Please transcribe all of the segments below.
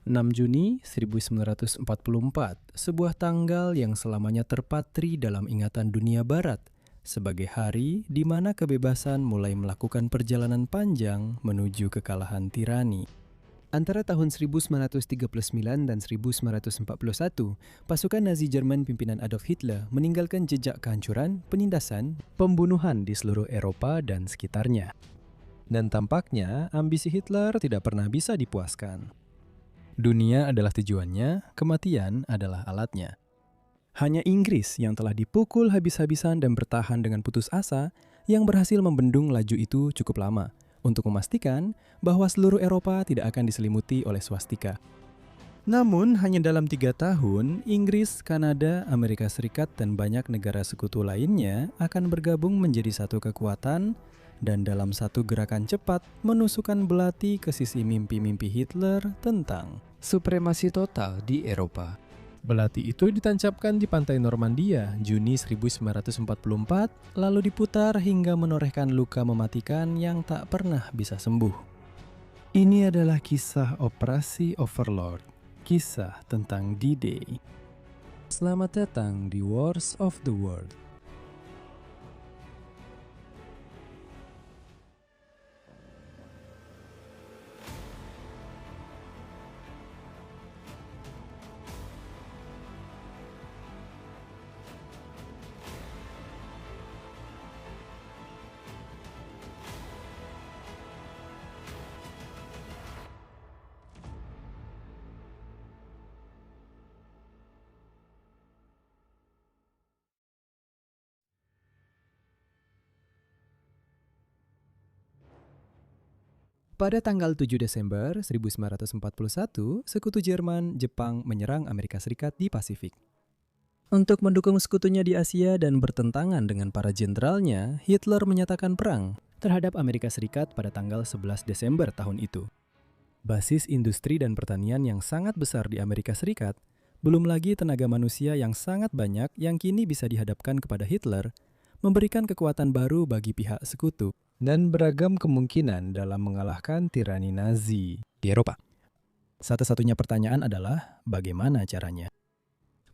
6 Juni 1944, sebuah tanggal yang selamanya terpatri dalam ingatan dunia barat sebagai hari di mana kebebasan mulai melakukan perjalanan panjang menuju kekalahan tirani. Antara tahun 1939 dan 1941, pasukan Nazi Jerman pimpinan Adolf Hitler meninggalkan jejak kehancuran, penindasan, Pembunuhan di seluruh Eropa dan sekitarnya. Dan tampaknya ambisi Hitler tidak pernah bisa dipuaskan. Dunia adalah tujuannya, kematian adalah alatnya. Hanya Inggris yang telah dipukul habis-habisan dan bertahan dengan putus asa yang berhasil membendung laju itu cukup lama untuk memastikan bahwa seluruh Eropa tidak akan diselimuti oleh swastika. Namun, hanya dalam 3 tahun, Inggris, Kanada, Amerika Serikat, dan banyak negara sekutu lainnya akan bergabung menjadi satu kekuatan dan dalam satu gerakan cepat menusukkan belati ke sisi mimpi-mimpi Hitler tentang supremasi total di Eropa. Belati itu ditancapkan di pantai Normandia, Juni 1944, lalu diputar hingga menorehkan luka mematikan yang tak pernah bisa sembuh. Ini adalah kisah Operasi Overlord, kisah tentang D-Day. Selamat datang di Wars of the World. Pada tanggal 7 Desember 1941, sekutu Jerman, Jepang menyerang Amerika Serikat di Pasifik. Untuk mendukung sekutunya di Asia dan bertentangan dengan para jenderalnya, Hitler menyatakan perang terhadap Amerika Serikat pada tanggal 11 Desember tahun itu. Basis industri dan pertanian yang sangat besar di Amerika Serikat, belum lagi tenaga manusia yang sangat banyak yang kini bisa dihadapkan kepada Hitler, memberikan kekuatan baru bagi pihak sekutu dan beragam kemungkinan dalam mengalahkan tirani Nazi di Eropa. Satu-satunya pertanyaan adalah bagaimana caranya?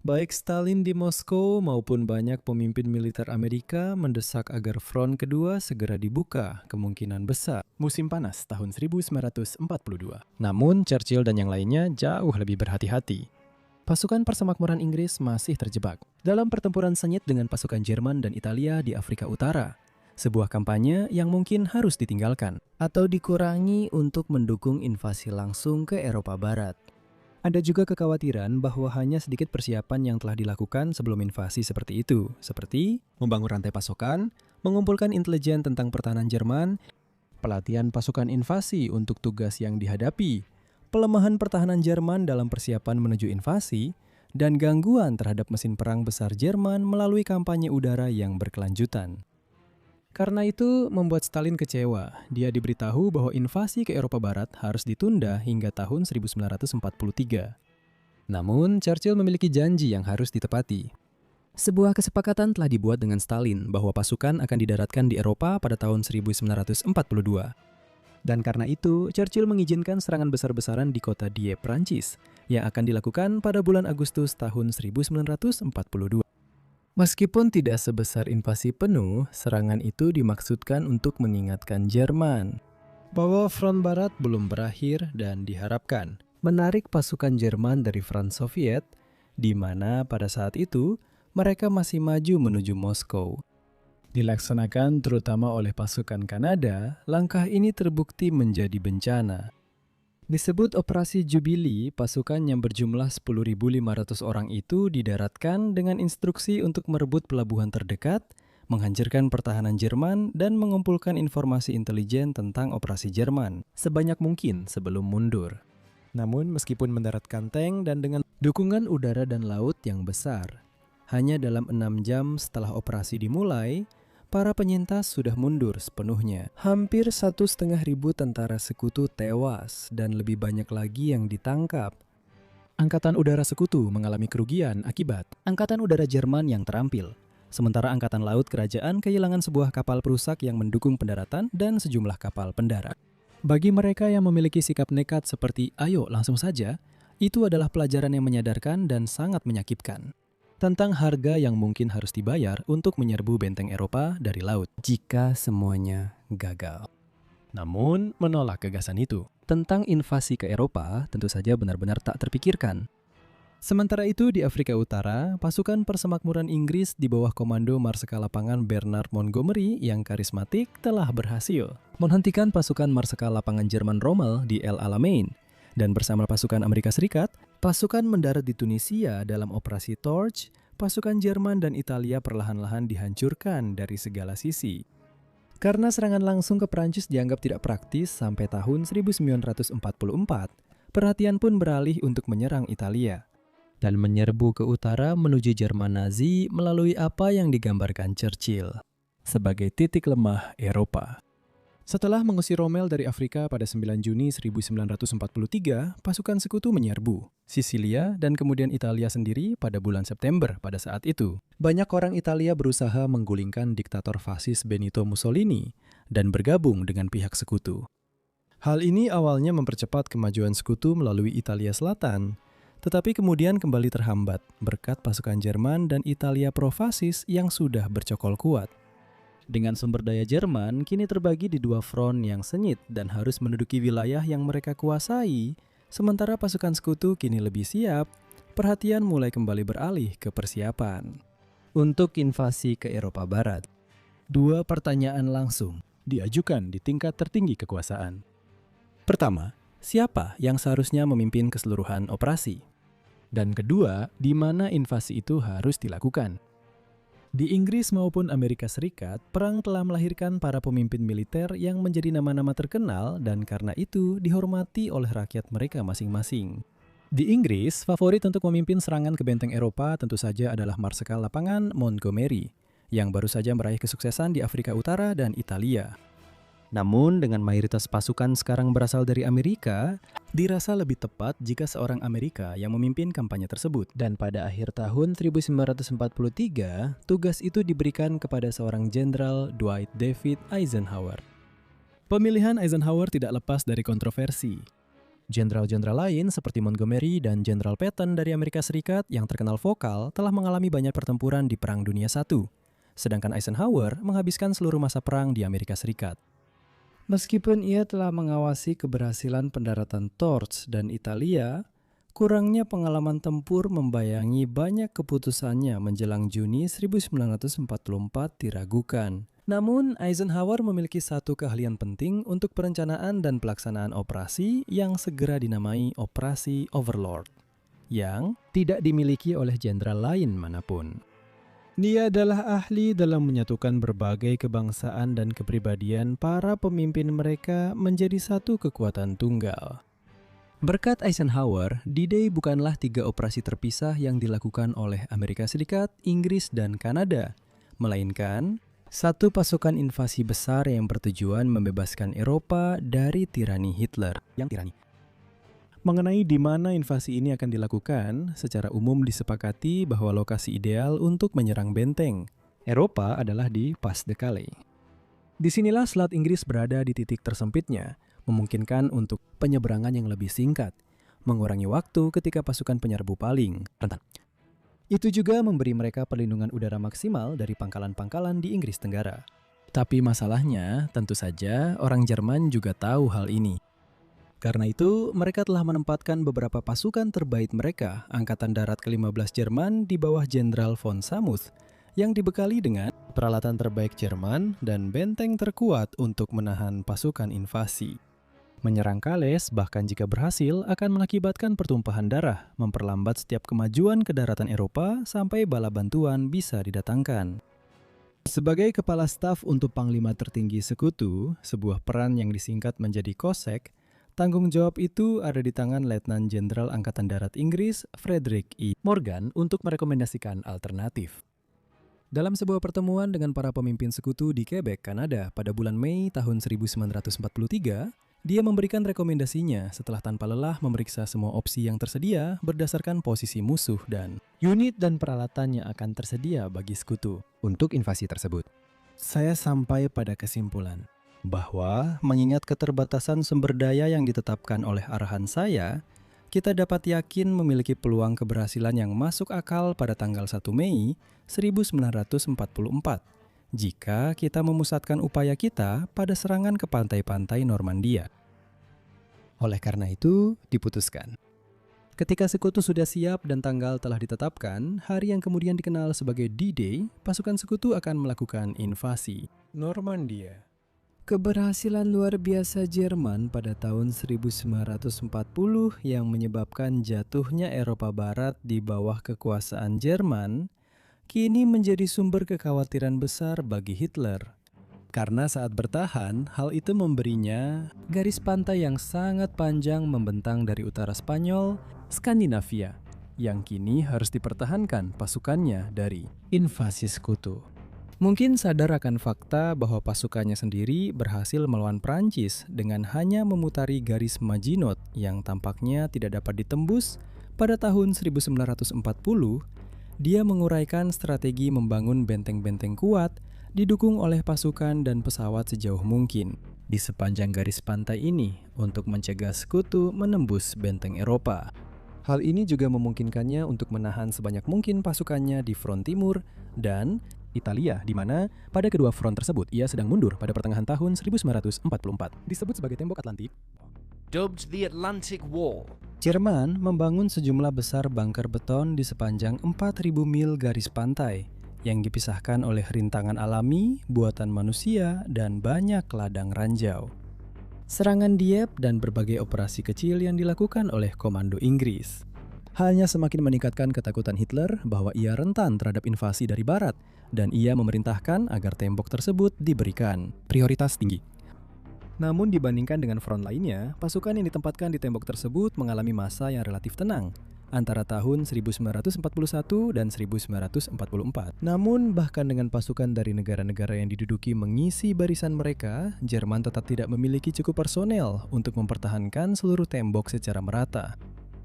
Baik Stalin di Moskow maupun banyak pemimpin militer Amerika mendesak agar front kedua segera dibuka, kemungkinan besar musim panas tahun 1942. Namun Churchill dan yang lainnya jauh lebih berhati-hati. Pasukan persemakmuran Inggris masih terjebak dalam pertempuran sengit dengan pasukan Jerman dan Italia di Afrika Utara. Sebuah kampanye yang mungkin harus ditinggalkan atau dikurangi untuk mendukung invasi langsung ke Eropa Barat. Ada juga kekhawatiran bahwa hanya sedikit persiapan yang telah dilakukan sebelum invasi seperti itu, seperti membangun rantai pasokan, mengumpulkan intelijen tentang pertahanan Jerman, pelatihan pasukan invasi untuk tugas yang dihadapi, pelemahan pertahanan Jerman dalam persiapan menuju invasi, dan gangguan terhadap mesin perang besar Jerman melalui kampanye udara yang berkelanjutan. Karena itu, membuat Stalin kecewa. Dia diberitahu bahwa invasi ke Eropa Barat harus ditunda hingga tahun 1943. Namun, Churchill memiliki janji yang harus ditepati. Sebuah kesepakatan telah dibuat dengan Stalin bahwa pasukan akan didaratkan di Eropa pada tahun 1942. Dan karena itu, Churchill mengizinkan serangan besar-besaran di kota Dieppe, Prancis, yang akan dilakukan pada bulan Agustus tahun 1942. Meskipun tidak sebesar invasi penuh, serangan itu dimaksudkan untuk mengingatkan Jerman bahwa front barat belum berakhir dan diharapkan menarik pasukan Jerman dari front Soviet, di mana pada saat itu mereka masih maju menuju Moskow. Dilaksanakan terutama oleh pasukan Kanada, langkah ini terbukti menjadi bencana. Disebut Operasi Jubilee, pasukan yang berjumlah 10.500 orang itu didaratkan dengan instruksi untuk merebut pelabuhan terdekat, menghancurkan pertahanan Jerman, dan mengumpulkan informasi intelijen tentang operasi Jerman sebanyak mungkin sebelum mundur. Namun meskipun mendaratkan tank dan dengan dukungan udara dan laut yang besar, hanya dalam 6 jam setelah operasi dimulai, para penyintas sudah mundur sepenuhnya. Hampir 1.500 tentara sekutu tewas dan lebih banyak lagi yang ditangkap. Angkatan udara sekutu mengalami kerugian akibat Angkatan udara Jerman yang terampil. Sementara Angkatan Laut Kerajaan kehilangan sebuah kapal perusak yang mendukung pendaratan dan sejumlah kapal pendarat. Bagi mereka yang memiliki sikap nekat seperti ayo langsung saja, Itu adalah pelajaran yang menyadarkan dan sangat menyakitkan tentang harga yang mungkin harus dibayar untuk menyerbu benteng Eropa dari laut jika semuanya gagal. Namun, menolak gagasan itu tentang invasi ke Eropa tentu saja benar-benar tak terpikirkan. Sementara itu, di Afrika Utara, pasukan persemakmuran Inggris di bawah komando Marsekal Lapangan Bernard Montgomery yang karismatik telah berhasil menghentikan pasukan Marsekal Lapangan Jerman Rommel di El Alamein. Dan bersama pasukan Amerika Serikat, pasukan mendarat di Tunisia dalam operasi Torch, pasukan Jerman dan Italia perlahan-lahan dihancurkan dari segala sisi. Karena serangan langsung ke Prancis dianggap tidak praktis sampai tahun 1944, perhatian pun beralih untuk menyerang Italia dan menyerbu ke utara menuju Jerman Nazi melalui apa yang digambarkan Churchill sebagai titik lemah Eropa. Setelah mengusir Rommel dari Afrika pada 9 Juni 1943, pasukan sekutu menyerbu Sisilia dan kemudian Italia sendiri pada bulan September pada saat itu. Banyak orang Italia berusaha menggulingkan diktator fasis Benito Mussolini dan bergabung dengan pihak sekutu. Hal ini awalnya mempercepat kemajuan sekutu melalui Italia Selatan, tetapi kemudian kembali terhambat berkat pasukan Jerman dan Italia pro-fasis yang sudah bercokol kuat. Dengan sumber daya Jerman kini terbagi di dua front yang sengit dan harus menduduki wilayah yang mereka kuasai, sementara pasukan sekutu kini lebih siap, perhatian mulai kembali beralih ke persiapan untuk invasi ke Eropa Barat. Dua pertanyaan langsung diajukan di tingkat tertinggi kekuasaan. Pertama, siapa yang seharusnya memimpin keseluruhan operasi? Dan kedua, di mana invasi itu harus dilakukan? Di Inggris maupun Amerika Serikat, perang telah melahirkan para pemimpin militer yang menjadi nama-nama terkenal dan karena itu dihormati oleh rakyat mereka masing-masing. Di Inggris, favorit untuk memimpin serangan ke benteng Eropa tentu saja adalah Marsekal Lapangan Montgomery, yang baru saja meraih kesuksesan di Afrika Utara dan Italia. Namun, dengan mayoritas pasukan sekarang berasal dari Amerika, dirasa lebih tepat jika seorang Amerika yang memimpin kampanye tersebut. Dan pada akhir tahun 1943, tugas itu diberikan kepada seorang Jenderal Dwight David Eisenhower. Pemilihan Eisenhower tidak lepas dari kontroversi. Jenderal-jenderal lain seperti Montgomery dan Jenderal Patton dari Amerika Serikat yang terkenal vokal telah mengalami banyak pertempuran di Perang Dunia I. Sedangkan Eisenhower menghabiskan seluruh masa perang di Amerika Serikat. Meskipun ia telah mengawasi keberhasilan pendaratan Torch dan Italia, kurangnya pengalaman tempur membayangi banyak keputusannya menjelang Juni 1944 diragukan. Namun, Eisenhower memiliki satu keahlian penting untuk perencanaan dan pelaksanaan operasi yang segera dinamai Operasi Overlord, yang tidak dimiliki oleh jenderal lain manapun. Dia adalah ahli dalam menyatukan berbagai kebangsaan dan kepribadian para pemimpin mereka menjadi satu kekuatan tunggal. Berkat Eisenhower, D-Day bukanlah 3 operasi terpisah yang dilakukan oleh Amerika Serikat, Inggris, dan Kanada, melainkan satu pasukan invasi besar yang bertujuan membebaskan Eropa dari tirani Hitler. Mengenai di mana invasi ini akan dilakukan, secara umum disepakati bahwa lokasi ideal untuk menyerang benteng Eropa adalah di Pas de Calais. Disinilah Selat Inggris berada di titik tersempitnya, memungkinkan untuk penyeberangan yang lebih singkat, mengurangi waktu ketika pasukan penyerbu paling rentan. Itu juga memberi mereka perlindungan udara maksimal dari pangkalan-pangkalan di Inggris Tenggara. Tapi masalahnya, tentu saja orang Jerman juga tahu hal ini. Karena itu, mereka telah menempatkan beberapa pasukan terbaik mereka, Angkatan Darat ke-15 Jerman di bawah Jenderal von Samuth, yang dibekali dengan peralatan terbaik Jerman dan benteng terkuat untuk menahan pasukan invasi. Menyerang Calais, bahkan jika berhasil, akan mengakibatkan pertumpahan darah, memperlambat setiap kemajuan ke daratan Eropa sampai bala bantuan bisa didatangkan. Sebagai kepala staf untuk Panglima Tertinggi Sekutu, sebuah peran yang disingkat menjadi COSAC, tanggung jawab itu ada di tangan Letnan Jenderal Angkatan Darat Inggris Frederick E. Morgan untuk merekomendasikan alternatif. Dalam sebuah pertemuan dengan para pemimpin sekutu di Quebec, Kanada pada bulan Mei tahun 1943, dia memberikan rekomendasinya setelah tanpa lelah memeriksa semua opsi yang tersedia berdasarkan posisi musuh dan unit dan peralatan yang akan tersedia bagi sekutu untuk invasi tersebut. Saya sampai pada kesimpulan bahwa mengingat keterbatasan sumber daya yang ditetapkan oleh arahan saya, kita dapat yakin memiliki peluang keberhasilan yang masuk akal pada tanggal 1 Mei 1944 jika kita memusatkan upaya kita pada serangan ke pantai-pantai Normandia. Oleh karena itu, diputuskan. Ketika sekutu sudah siap dan tanggal telah ditetapkan, hari yang kemudian dikenal sebagai D-Day, pasukan sekutu akan melakukan invasi Normandia. Keberhasilan luar biasa Jerman pada tahun 1940 yang menyebabkan jatuhnya Eropa Barat di bawah kekuasaan Jerman kini menjadi sumber kekhawatiran besar bagi Hitler. Karena saat bertahan, hal itu memberinya garis pantai yang sangat panjang membentang dari utara Spanyol, Skandinavia, yang kini harus dipertahankan pasukannya dari invasi sekutu. Mungkin sadar akan fakta bahwa pasukannya sendiri berhasil melawan Prancis dengan hanya memutari garis Maginot yang tampaknya tidak dapat ditembus. Pada tahun 1940, dia menguraikan strategi membangun benteng-benteng kuat didukung oleh pasukan dan pesawat sejauh mungkin di sepanjang garis pantai ini untuk mencegah sekutu menembus benteng Eropa. Hal ini juga memungkinkannya untuk menahan sebanyak mungkin pasukannya di front timur dan Italia, di mana pada kedua front tersebut ia sedang mundur pada pertengahan tahun 1944. Disebut sebagai tembok Atlantik. Dubbed the Atlantic Wall. Jerman membangun sejumlah besar bunker beton di sepanjang 4.000 mil garis pantai yang dipisahkan oleh rintangan alami, buatan manusia, dan banyak ladang ranjau. Serangan diep dan berbagai operasi kecil yang dilakukan oleh Komando Inggris hanya semakin meningkatkan ketakutan Hitler bahwa ia rentan terhadap invasi dari barat dan ia memerintahkan agar tembok tersebut diberikan prioritas tinggi. Namun dibandingkan dengan front lainnya, pasukan yang ditempatkan di tembok tersebut mengalami masa yang relatif tenang antara tahun 1941 dan 1944. Namun bahkan dengan pasukan dari negara-negara yang diduduki mengisi barisan mereka, Jerman tetap tidak memiliki cukup personel untuk mempertahankan seluruh tembok secara merata.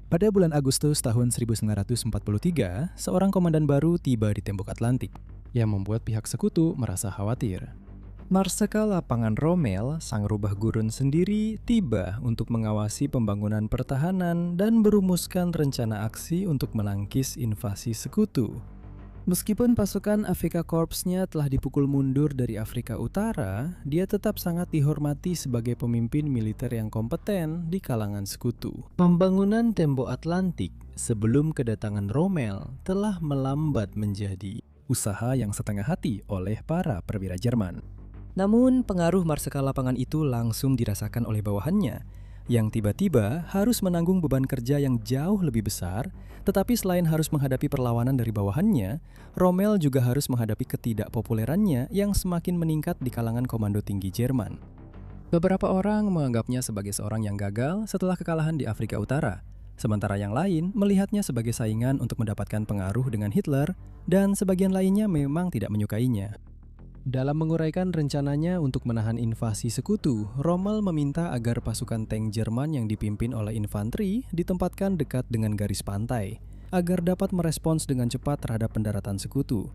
Pada bulan Agustus tahun 1943, seorang komandan baru tiba di tembok Atlantik yang membuat pihak sekutu merasa khawatir. Marsekal Lapangan Rommel, sang rubah gurun sendiri, tiba untuk mengawasi pembangunan pertahanan dan merumuskan rencana aksi untuk menangkis invasi sekutu. Meskipun pasukan Afrika Korpsnya telah dipukul mundur dari Afrika Utara, dia tetap sangat dihormati sebagai pemimpin militer yang kompeten di kalangan sekutu. Pembangunan tembok Atlantik sebelum kedatangan Rommel telah melambat menjadi usaha yang setengah hati oleh para perwira Jerman. Namun pengaruh Marsekal Lapangan itu langsung dirasakan oleh bawahannya, yang tiba-tiba harus menanggung beban kerja yang jauh lebih besar, tetapi selain harus menghadapi perlawanan dari bawahannya, Rommel juga harus menghadapi ketidakpopulerannya yang semakin meningkat di kalangan komando tinggi Jerman. Beberapa orang menganggapnya sebagai seorang yang gagal setelah kekalahan di Afrika Utara, sementara yang lain melihatnya sebagai saingan untuk mendapatkan pengaruh dengan Hitler, dan sebagian lainnya memang tidak menyukainya. Dalam menguraikan rencananya untuk menahan invasi sekutu, Rommel meminta agar pasukan tank Jerman yang dipimpin oleh infanteri ditempatkan dekat dengan garis pantai, agar dapat merespons dengan cepat terhadap pendaratan sekutu.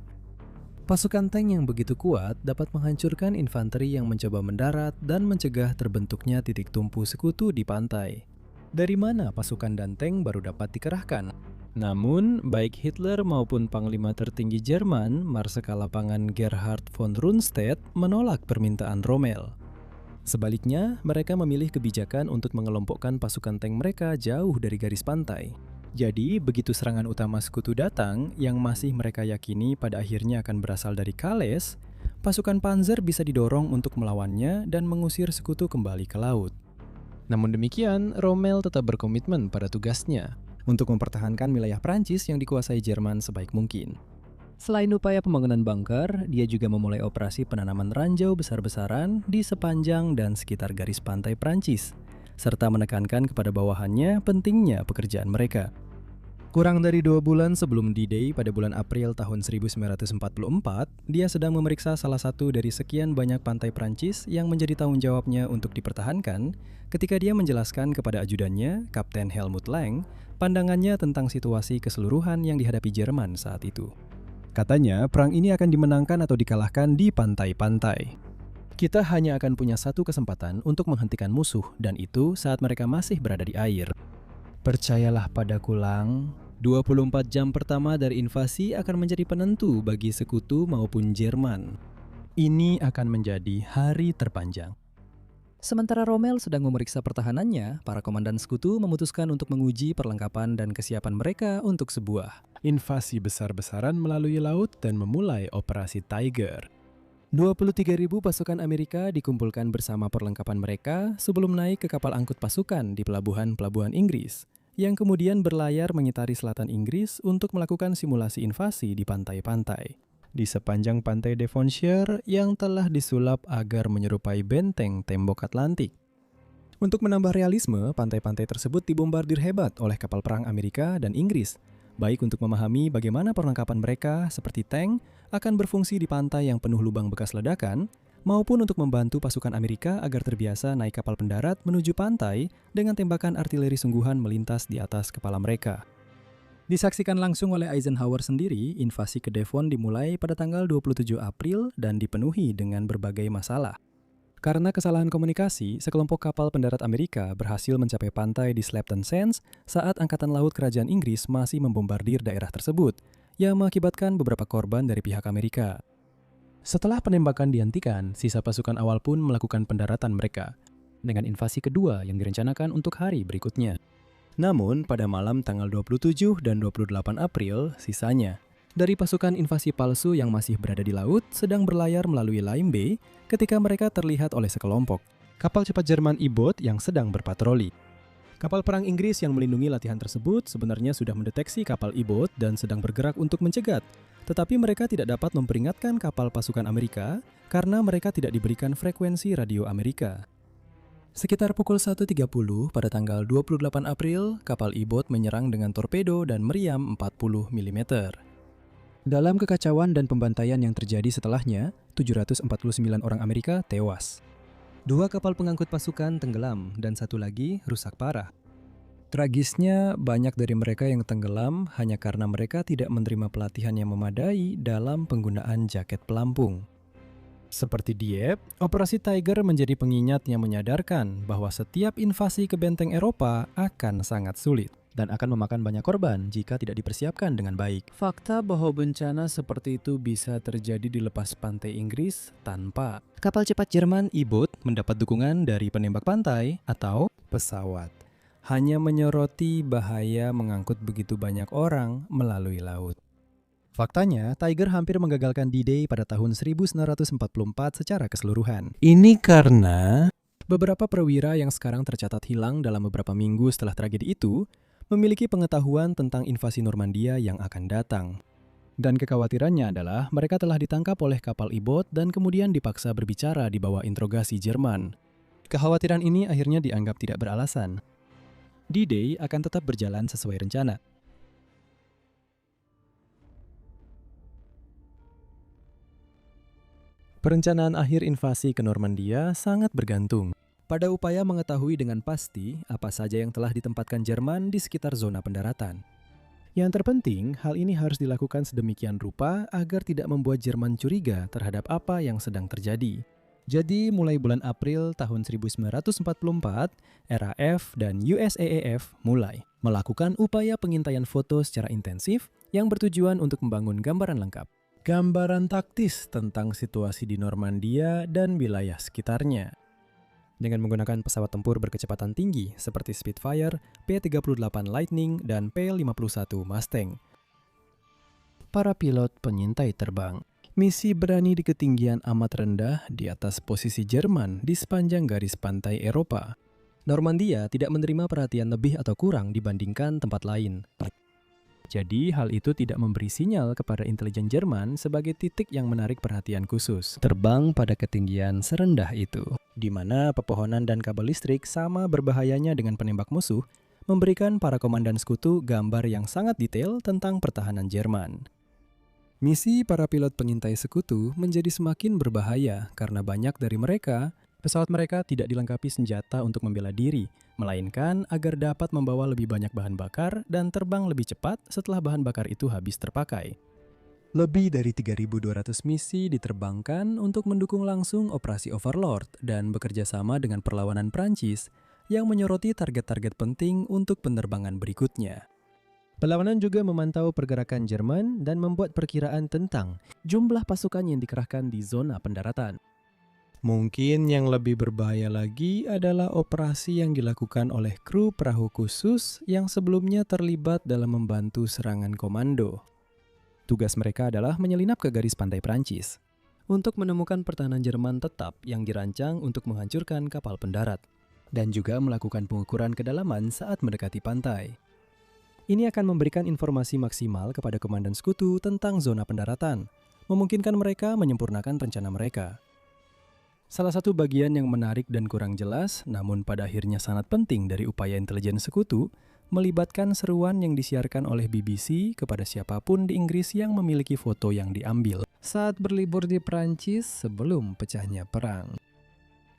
Pasukan tank yang begitu kuat dapat menghancurkan infanteri yang mencoba mendarat dan mencegah terbentuknya titik tumpu sekutu di pantai. Dari mana pasukan dan tank baru dapat dikerahkan? Namun, baik Hitler maupun Panglima tertinggi Jerman, Marsekal Lapangan Gerhard von Rundstedt, menolak permintaan Rommel. Sebaliknya, mereka memilih kebijakan untuk mengelompokkan pasukan tank mereka jauh dari garis pantai. Jadi, begitu serangan utama sekutu datang, yang masih mereka yakini pada akhirnya akan berasal dari Calais, pasukan Panzer bisa didorong untuk melawannya dan mengusir sekutu kembali ke laut. Namun demikian, Rommel tetap berkomitmen pada tugasnya untuk mempertahankan wilayah Prancis yang dikuasai Jerman sebaik mungkin. Selain upaya pembangunan bunker, dia juga memulai operasi penanaman ranjau besar-besaran di sepanjang dan sekitar garis pantai Prancis, serta menekankan kepada bawahannya pentingnya pekerjaan mereka. Kurang dari 2 bulan sebelum D-Day pada bulan April tahun 1944, dia sedang memeriksa salah satu dari sekian banyak pantai Prancis yang menjadi tanggung jawabnya untuk dipertahankan ketika dia menjelaskan kepada ajudannya, Kapten Helmut Lang, pandangannya tentang situasi keseluruhan yang dihadapi Jerman saat itu. Katanya, perang ini akan dimenangkan atau dikalahkan di pantai-pantai. Kita hanya akan punya satu kesempatan untuk menghentikan musuh, dan itu saat mereka masih berada di air. Percayalah padaku, Lang. 24 jam pertama dari invasi akan menjadi penentu bagi sekutu maupun Jerman. Ini akan menjadi hari terpanjang. Sementara Rommel sedang memeriksa pertahanannya, para komandan sekutu memutuskan untuk menguji perlengkapan dan kesiapan mereka untuk sebuah Invasi besar-besaran melalui laut dan memulai Operasi Tiger. 23.000 pasukan Amerika dikumpulkan bersama perlengkapan mereka sebelum naik ke kapal angkut pasukan di pelabuhan-pelabuhan Inggris, yang kemudian berlayar mengitari selatan Inggris untuk melakukan simulasi invasi di pantai-pantai di sepanjang pantai Devonshire yang telah disulap agar menyerupai benteng tembok Atlantik. Untuk menambah realisme, pantai-pantai tersebut dibombardir hebat oleh kapal perang Amerika dan Inggris, baik untuk memahami bagaimana perlengkapan mereka seperti tank akan berfungsi di pantai yang penuh lubang bekas ledakan, maupun untuk membantu pasukan Amerika agar terbiasa naik kapal pendarat menuju pantai dengan tembakan artileri sungguhan melintas di atas kepala mereka. Disaksikan langsung oleh Eisenhower sendiri, invasi ke Devon dimulai pada tanggal 27 April dan dipenuhi dengan berbagai masalah. Karena kesalahan komunikasi, sekelompok kapal pendarat Amerika berhasil mencapai pantai di Slapton Sands saat Angkatan Laut Kerajaan Inggris masih membombardir daerah tersebut, yang mengakibatkan beberapa korban dari pihak Amerika. Setelah penembakan dihentikan, sisa pasukan awal pun melakukan pendaratan mereka, dengan invasi kedua yang direncanakan untuk hari berikutnya. Namun, pada malam tanggal 27 dan 28 April, sisanya dari pasukan invasi palsu yang masih berada di laut sedang berlayar melalui Lyme Bay ketika mereka terlihat oleh sekelompok kapal cepat Jerman U-boat yang sedang berpatroli. Kapal perang Inggris yang melindungi latihan tersebut sebenarnya sudah mendeteksi kapal U-boat dan sedang bergerak untuk mencegat, tetapi mereka tidak dapat memperingatkan kapal pasukan Amerika karena mereka tidak diberikan frekuensi radio Amerika. Sekitar pukul 1.30 pada tanggal 28 April, kapal U-boat menyerang dengan torpedo dan meriam 40 mm. Dalam kekacauan dan pembantaian yang terjadi setelahnya, 749 orang Amerika tewas. 2 kapal pengangkut pasukan tenggelam dan 1 lagi rusak parah. Tragisnya, banyak dari mereka yang tenggelam hanya karena mereka tidak menerima pelatihan yang memadai dalam penggunaan jaket pelampung. Seperti Dieppe, Operasi Tiger menjadi pengingat yang menyadarkan bahwa setiap invasi ke benteng Eropa akan sangat sulit dan akan memakan banyak korban jika tidak dipersiapkan dengan baik. Fakta bahwa bencana seperti itu bisa terjadi di lepas pantai Inggris tanpa kapal cepat Jerman U-boat mendapat dukungan dari penembak pantai atau pesawat, hanya menyoroti bahaya mengangkut begitu banyak orang melalui laut. Faktanya, Tiger hampir menggagalkan D-Day pada tahun 1944 secara keseluruhan. Ini karena beberapa perwira yang sekarang tercatat hilang dalam beberapa minggu setelah tragedi itu memiliki pengetahuan tentang invasi Normandia yang akan datang. Dan kekhawatirannya adalah mereka telah ditangkap oleh kapal U-boat dan kemudian dipaksa berbicara di bawah interogasi Jerman. Kekhawatiran ini akhirnya dianggap tidak beralasan. D-Day akan tetap berjalan sesuai rencana. Perencanaan akhir invasi ke Normandia sangat bergantung pada upaya mengetahui dengan pasti apa saja yang telah ditempatkan Jerman di sekitar zona pendaratan. Yang terpenting, hal ini harus dilakukan sedemikian rupa agar tidak membuat Jerman curiga terhadap apa yang sedang terjadi. Jadi, mulai bulan April tahun 1944, RAF dan USAAF mulai melakukan upaya pengintaian foto secara intensif yang bertujuan untuk membangun gambaran lengkap. Gambaran taktis tentang situasi di Normandia dan wilayah sekitarnya. Dengan menggunakan pesawat tempur berkecepatan tinggi seperti Spitfire, P-38 Lightning, dan P-51 Mustang. Para pilot penyintai terbang. Misi berani di ketinggian amat rendah di atas posisi Jerman di sepanjang garis pantai Eropa. Normandia tidak menerima perhatian lebih atau kurang dibandingkan tempat lain. Jadi, hal itu tidak memberi sinyal kepada intelijen Jerman sebagai titik yang menarik perhatian khusus. Terbang pada ketinggian serendah itu, di mana pepohonan dan kabel listrik sama berbahayanya dengan penembak musuh, memberikan para komandan sekutu gambar yang sangat detail tentang pertahanan Jerman. Misi para pilot pengintai sekutu menjadi semakin berbahaya karena banyak dari mereka, pesawat mereka tidak dilengkapi senjata untuk membela diri, melainkan agar dapat membawa lebih banyak bahan bakar dan terbang lebih cepat setelah bahan bakar itu habis terpakai. Lebih dari 3.200 misi diterbangkan untuk mendukung langsung operasi Overlord dan bekerja sama dengan perlawanan Prancis yang menyoroti target-target penting untuk penerbangan berikutnya. Perlawanan juga memantau pergerakan Jerman dan membuat perkiraan tentang jumlah pasukan yang dikerahkan di zona pendaratan. Mungkin yang lebih berbahaya lagi adalah operasi yang dilakukan oleh kru perahu khusus yang sebelumnya terlibat dalam membantu serangan komando. Tugas mereka adalah menyelinap ke garis pantai Prancis untuk menemukan pertahanan Jerman tetap yang dirancang untuk menghancurkan kapal pendarat dan juga melakukan pengukuran kedalaman saat mendekati pantai. Ini akan memberikan informasi maksimal kepada komandan sekutu tentang zona pendaratan, memungkinkan mereka menyempurnakan rencana mereka. Salah satu bagian yang menarik dan kurang jelas, namun pada akhirnya sangat penting dari upaya intelijen sekutu, melibatkan seruan yang disiarkan oleh BBC kepada siapapun di Inggris yang memiliki foto yang diambil saat berlibur di Prancis sebelum pecahnya perang.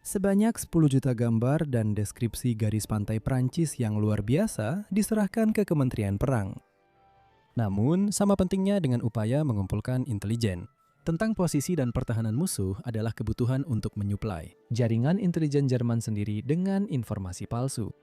Sebanyak 10 juta gambar dan deskripsi garis pantai Prancis yang luar biasa diserahkan ke Kementerian Perang. Namun, sama pentingnya dengan upaya mengumpulkan intelijen tentang posisi dan pertahanan musuh adalah kebutuhan untuk menyuplai jaringan intelijen Jerman sendiri dengan informasi palsu.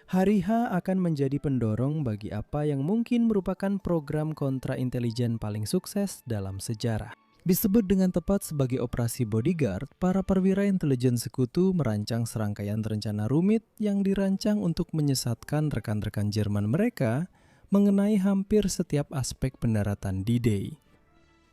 Hari H akan menjadi pendorong bagi apa yang mungkin merupakan program kontra-intelijen paling sukses dalam sejarah. Disebut dengan tepat sebagai operasi bodyguard, para perwira intelijen sekutu merancang serangkaian rencana rumit yang dirancang untuk menyesatkan rekan-rekan Jerman mereka mengenai hampir setiap aspek pendaratan D-Day.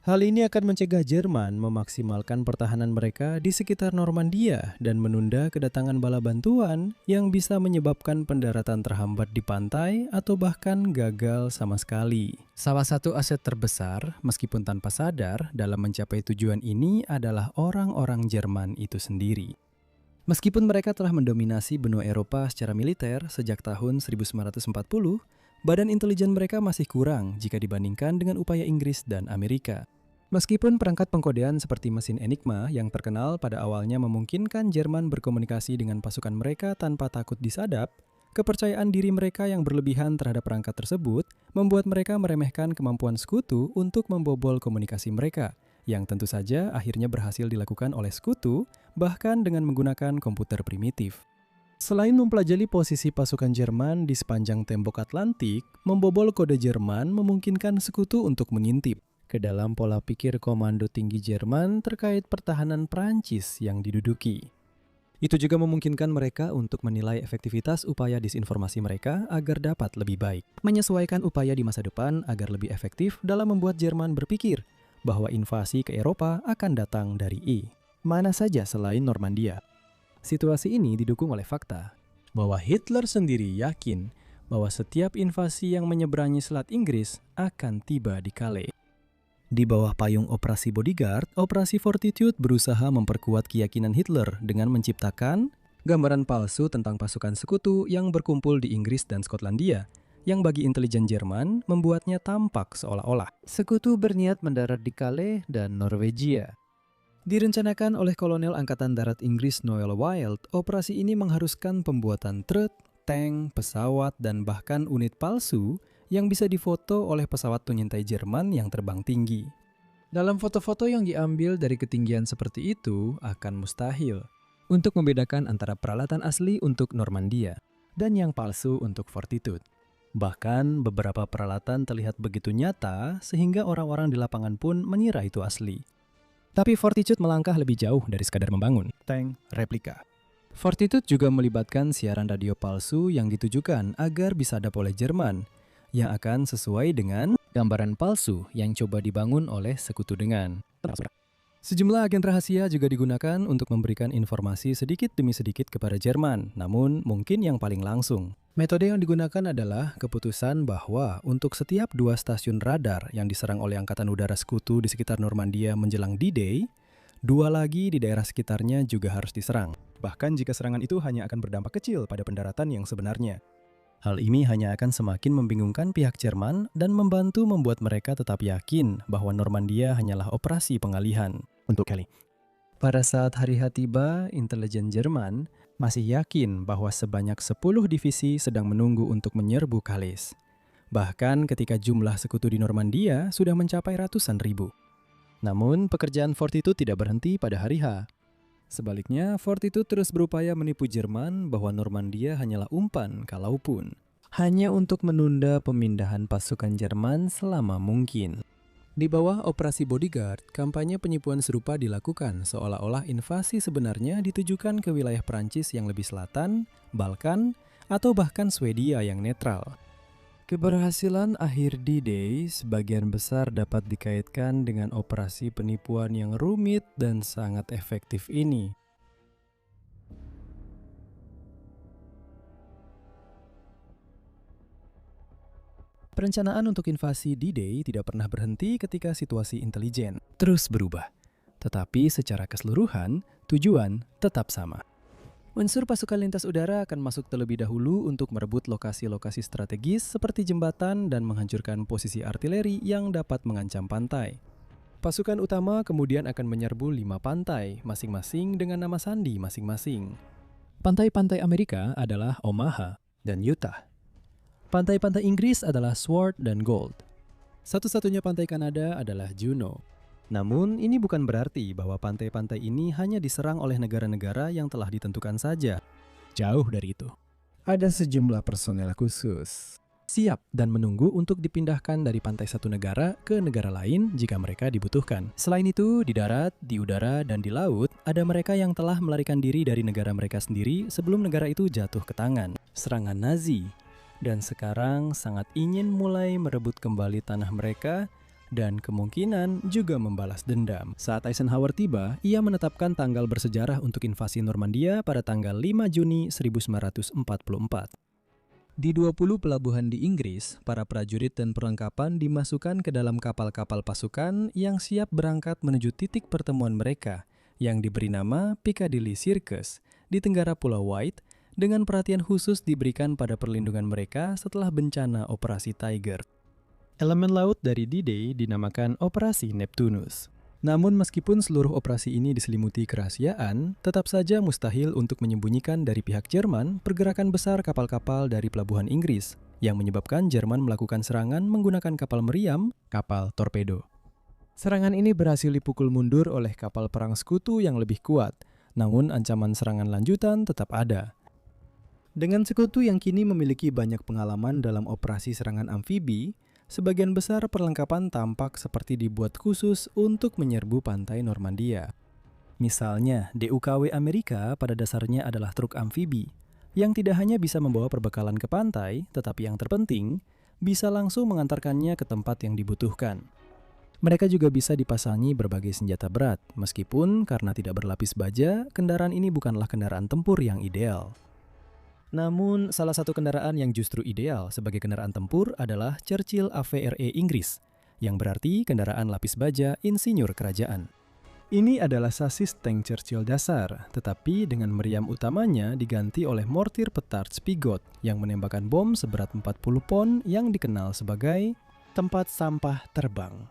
Hal ini akan mencegah Jerman memaksimalkan pertahanan mereka di sekitar Normandia dan menunda kedatangan bala bantuan yang bisa menyebabkan pendaratan terhambat di pantai atau bahkan gagal sama sekali. Salah satu aset terbesar, meskipun tanpa sadar, dalam mencapai tujuan ini adalah orang-orang Jerman itu sendiri. Meskipun mereka telah mendominasi benua Eropa secara militer sejak tahun 1940, badan intelijen mereka masih kurang jika dibandingkan dengan upaya Inggris dan Amerika. Meskipun perangkat pengkodean seperti mesin Enigma yang terkenal pada awalnya memungkinkan Jerman berkomunikasi dengan pasukan mereka tanpa takut disadap, kepercayaan diri mereka yang berlebihan terhadap perangkat tersebut membuat mereka meremehkan kemampuan sekutu untuk membobol komunikasi mereka, yang tentu saja akhirnya berhasil dilakukan oleh sekutu bahkan dengan menggunakan komputer primitif. Selain mempelajari posisi pasukan Jerman di sepanjang tembok Atlantik, membobol kode Jerman memungkinkan sekutu untuk mengintip ke dalam pola pikir komando tinggi Jerman terkait pertahanan Prancis yang diduduki. Itu juga memungkinkan mereka untuk menilai efektivitas upaya disinformasi mereka agar dapat lebih baik, menyesuaikan upaya di masa depan agar lebih efektif dalam membuat Jerman berpikir bahwa invasi ke Eropa akan datang dari mana saja selain Normandia. Situasi ini didukung oleh fakta bahwa Hitler sendiri yakin bahwa setiap invasi yang menyeberangi Selat Inggris akan tiba di Calais. Di bawah payung Operasi Bodyguard, Operasi Fortitude berusaha memperkuat keyakinan Hitler dengan menciptakan gambaran palsu tentang pasukan sekutu yang berkumpul di Inggris dan Skotlandia, yang bagi intelijen Jerman membuatnya tampak seolah-olah sekutu berniat mendarat di Calais dan Norwegia. Direncanakan oleh Kolonel Angkatan Darat Inggris Noel Wild, operasi ini mengharuskan pembuatan truk, tank, pesawat, dan bahkan unit palsu yang bisa difoto oleh pesawat pengintai Jerman yang terbang tinggi. Dalam foto-foto yang diambil dari ketinggian seperti itu akan mustahil untuk membedakan antara peralatan asli untuk Normandia dan yang palsu untuk Fortitude. Bahkan beberapa peralatan terlihat begitu nyata sehingga orang-orang di lapangan pun mengira itu asli. Tapi Fortitude melangkah lebih jauh dari sekadar membangun tank replika. Fortitude juga melibatkan siaran radio palsu yang ditujukan agar disadap oleh Jerman, yang akan sesuai dengan gambaran palsu yang coba dibangun oleh sekutu dengan. Sejumlah agen rahasia juga digunakan untuk memberikan informasi sedikit demi sedikit kepada Jerman, namun mungkin yang paling langsung. Metode yang digunakan adalah keputusan bahwa untuk setiap 2 stasiun radar yang diserang oleh Angkatan Udara Sekutu di sekitar Normandia menjelang D-Day, 2 lagi di daerah sekitarnya juga harus diserang. Bahkan jika serangan itu hanya akan berdampak kecil pada pendaratan yang sebenarnya. Hal ini hanya akan semakin membingungkan pihak Jerman dan membantu membuat mereka tetap yakin bahwa Normandia hanyalah operasi pengalihan untuk Calais. Pada saat hari H tiba, intelijen Jerman masih yakin bahwa sebanyak 10 divisi sedang menunggu untuk menyerbu Calais. Bahkan ketika jumlah sekutu di Normandia sudah mencapai ratusan ribu. Namun, pekerjaan Fortitude tidak berhenti pada hari H. Sebaliknya, Fortitude terus berupaya menipu Jerman bahwa Normandia hanyalah umpan kalaupun, hanya untuk menunda pemindahan pasukan Jerman selama mungkin. Di bawah operasi Bodyguard, kampanye penipuan serupa dilakukan seolah-olah invasi sebenarnya ditujukan ke wilayah Prancis yang lebih selatan, Balkan, atau bahkan Swedia yang netral. Keberhasilan akhir D-Day sebagian besar dapat dikaitkan dengan operasi penipuan yang rumit dan sangat efektif ini. Perencanaan untuk invasi D-Day tidak pernah berhenti ketika situasi intelijen terus berubah. Tetapi secara keseluruhan, tujuan tetap sama. Unsur pasukan lintas udara akan masuk terlebih dahulu untuk merebut lokasi-lokasi strategis seperti jembatan dan menghancurkan posisi artileri yang dapat mengancam pantai. Pasukan utama kemudian akan menyerbu 5 pantai, masing-masing dengan nama sandi masing-masing. Pantai-pantai Amerika adalah Omaha dan Utah. Pantai-pantai Inggris adalah Sword dan Gold. Satu-satunya pantai Kanada adalah Juno. Namun, ini bukan berarti bahwa pantai-pantai ini hanya diserang oleh negara-negara yang telah ditentukan saja. Jauh dari itu. Ada sejumlah personel khusus siap dan menunggu untuk dipindahkan dari pantai satu negara ke negara lain jika mereka dibutuhkan. Selain itu, di darat, di udara, dan di laut, ada mereka yang telah melarikan diri dari negara mereka sendiri sebelum negara itu jatuh ke tangan serangan Nazi. Dan sekarang sangat ingin mulai merebut kembali tanah mereka dan kemungkinan juga membalas dendam. Saat Eisenhower tiba, ia menetapkan tanggal bersejarah untuk invasi Normandia pada tanggal 5 Juni 1944. Di 20 pelabuhan di Inggris, para prajurit dan perlengkapan dimasukkan ke dalam kapal-kapal pasukan yang siap berangkat menuju titik pertemuan mereka yang diberi nama Piccadilly Circus di tenggara Pulau White, dengan perhatian khusus diberikan pada perlindungan mereka setelah bencana Operasi Tiger. Elemen laut dari D-Day dinamakan Operasi Neptunus. Namun meskipun seluruh operasi ini diselimuti kerahasiaan, tetap saja mustahil untuk menyembunyikan dari pihak Jerman pergerakan besar kapal-kapal dari pelabuhan Inggris, yang menyebabkan Jerman melakukan serangan menggunakan kapal meriam, kapal torpedo. Serangan ini berhasil dipukul mundur oleh kapal perang sekutu yang lebih kuat, namun ancaman serangan lanjutan tetap ada. Dengan sekutu yang kini memiliki banyak pengalaman dalam operasi serangan amfibi, sebagian besar perlengkapan tampak seperti dibuat khusus untuk menyerbu pantai Normandia. Misalnya, DUKW Amerika pada dasarnya adalah truk amfibi, yang tidak hanya bisa membawa perbekalan ke pantai, tetapi yang terpenting, bisa langsung mengantarkannya ke tempat yang dibutuhkan. Mereka juga bisa dipasangi berbagai senjata berat, meskipun karena tidak berlapis baja, kendaraan ini bukanlah kendaraan tempur yang ideal. Namun, salah satu kendaraan yang justru ideal sebagai kendaraan tempur adalah Churchill AVRE Inggris, yang berarti kendaraan lapis baja insinyur kerajaan. Ini adalah sasis tank Churchill dasar, tetapi dengan meriam utamanya diganti oleh mortir petard Spigot yang menembakkan bom seberat 40 pon yang dikenal sebagai tempat sampah terbang.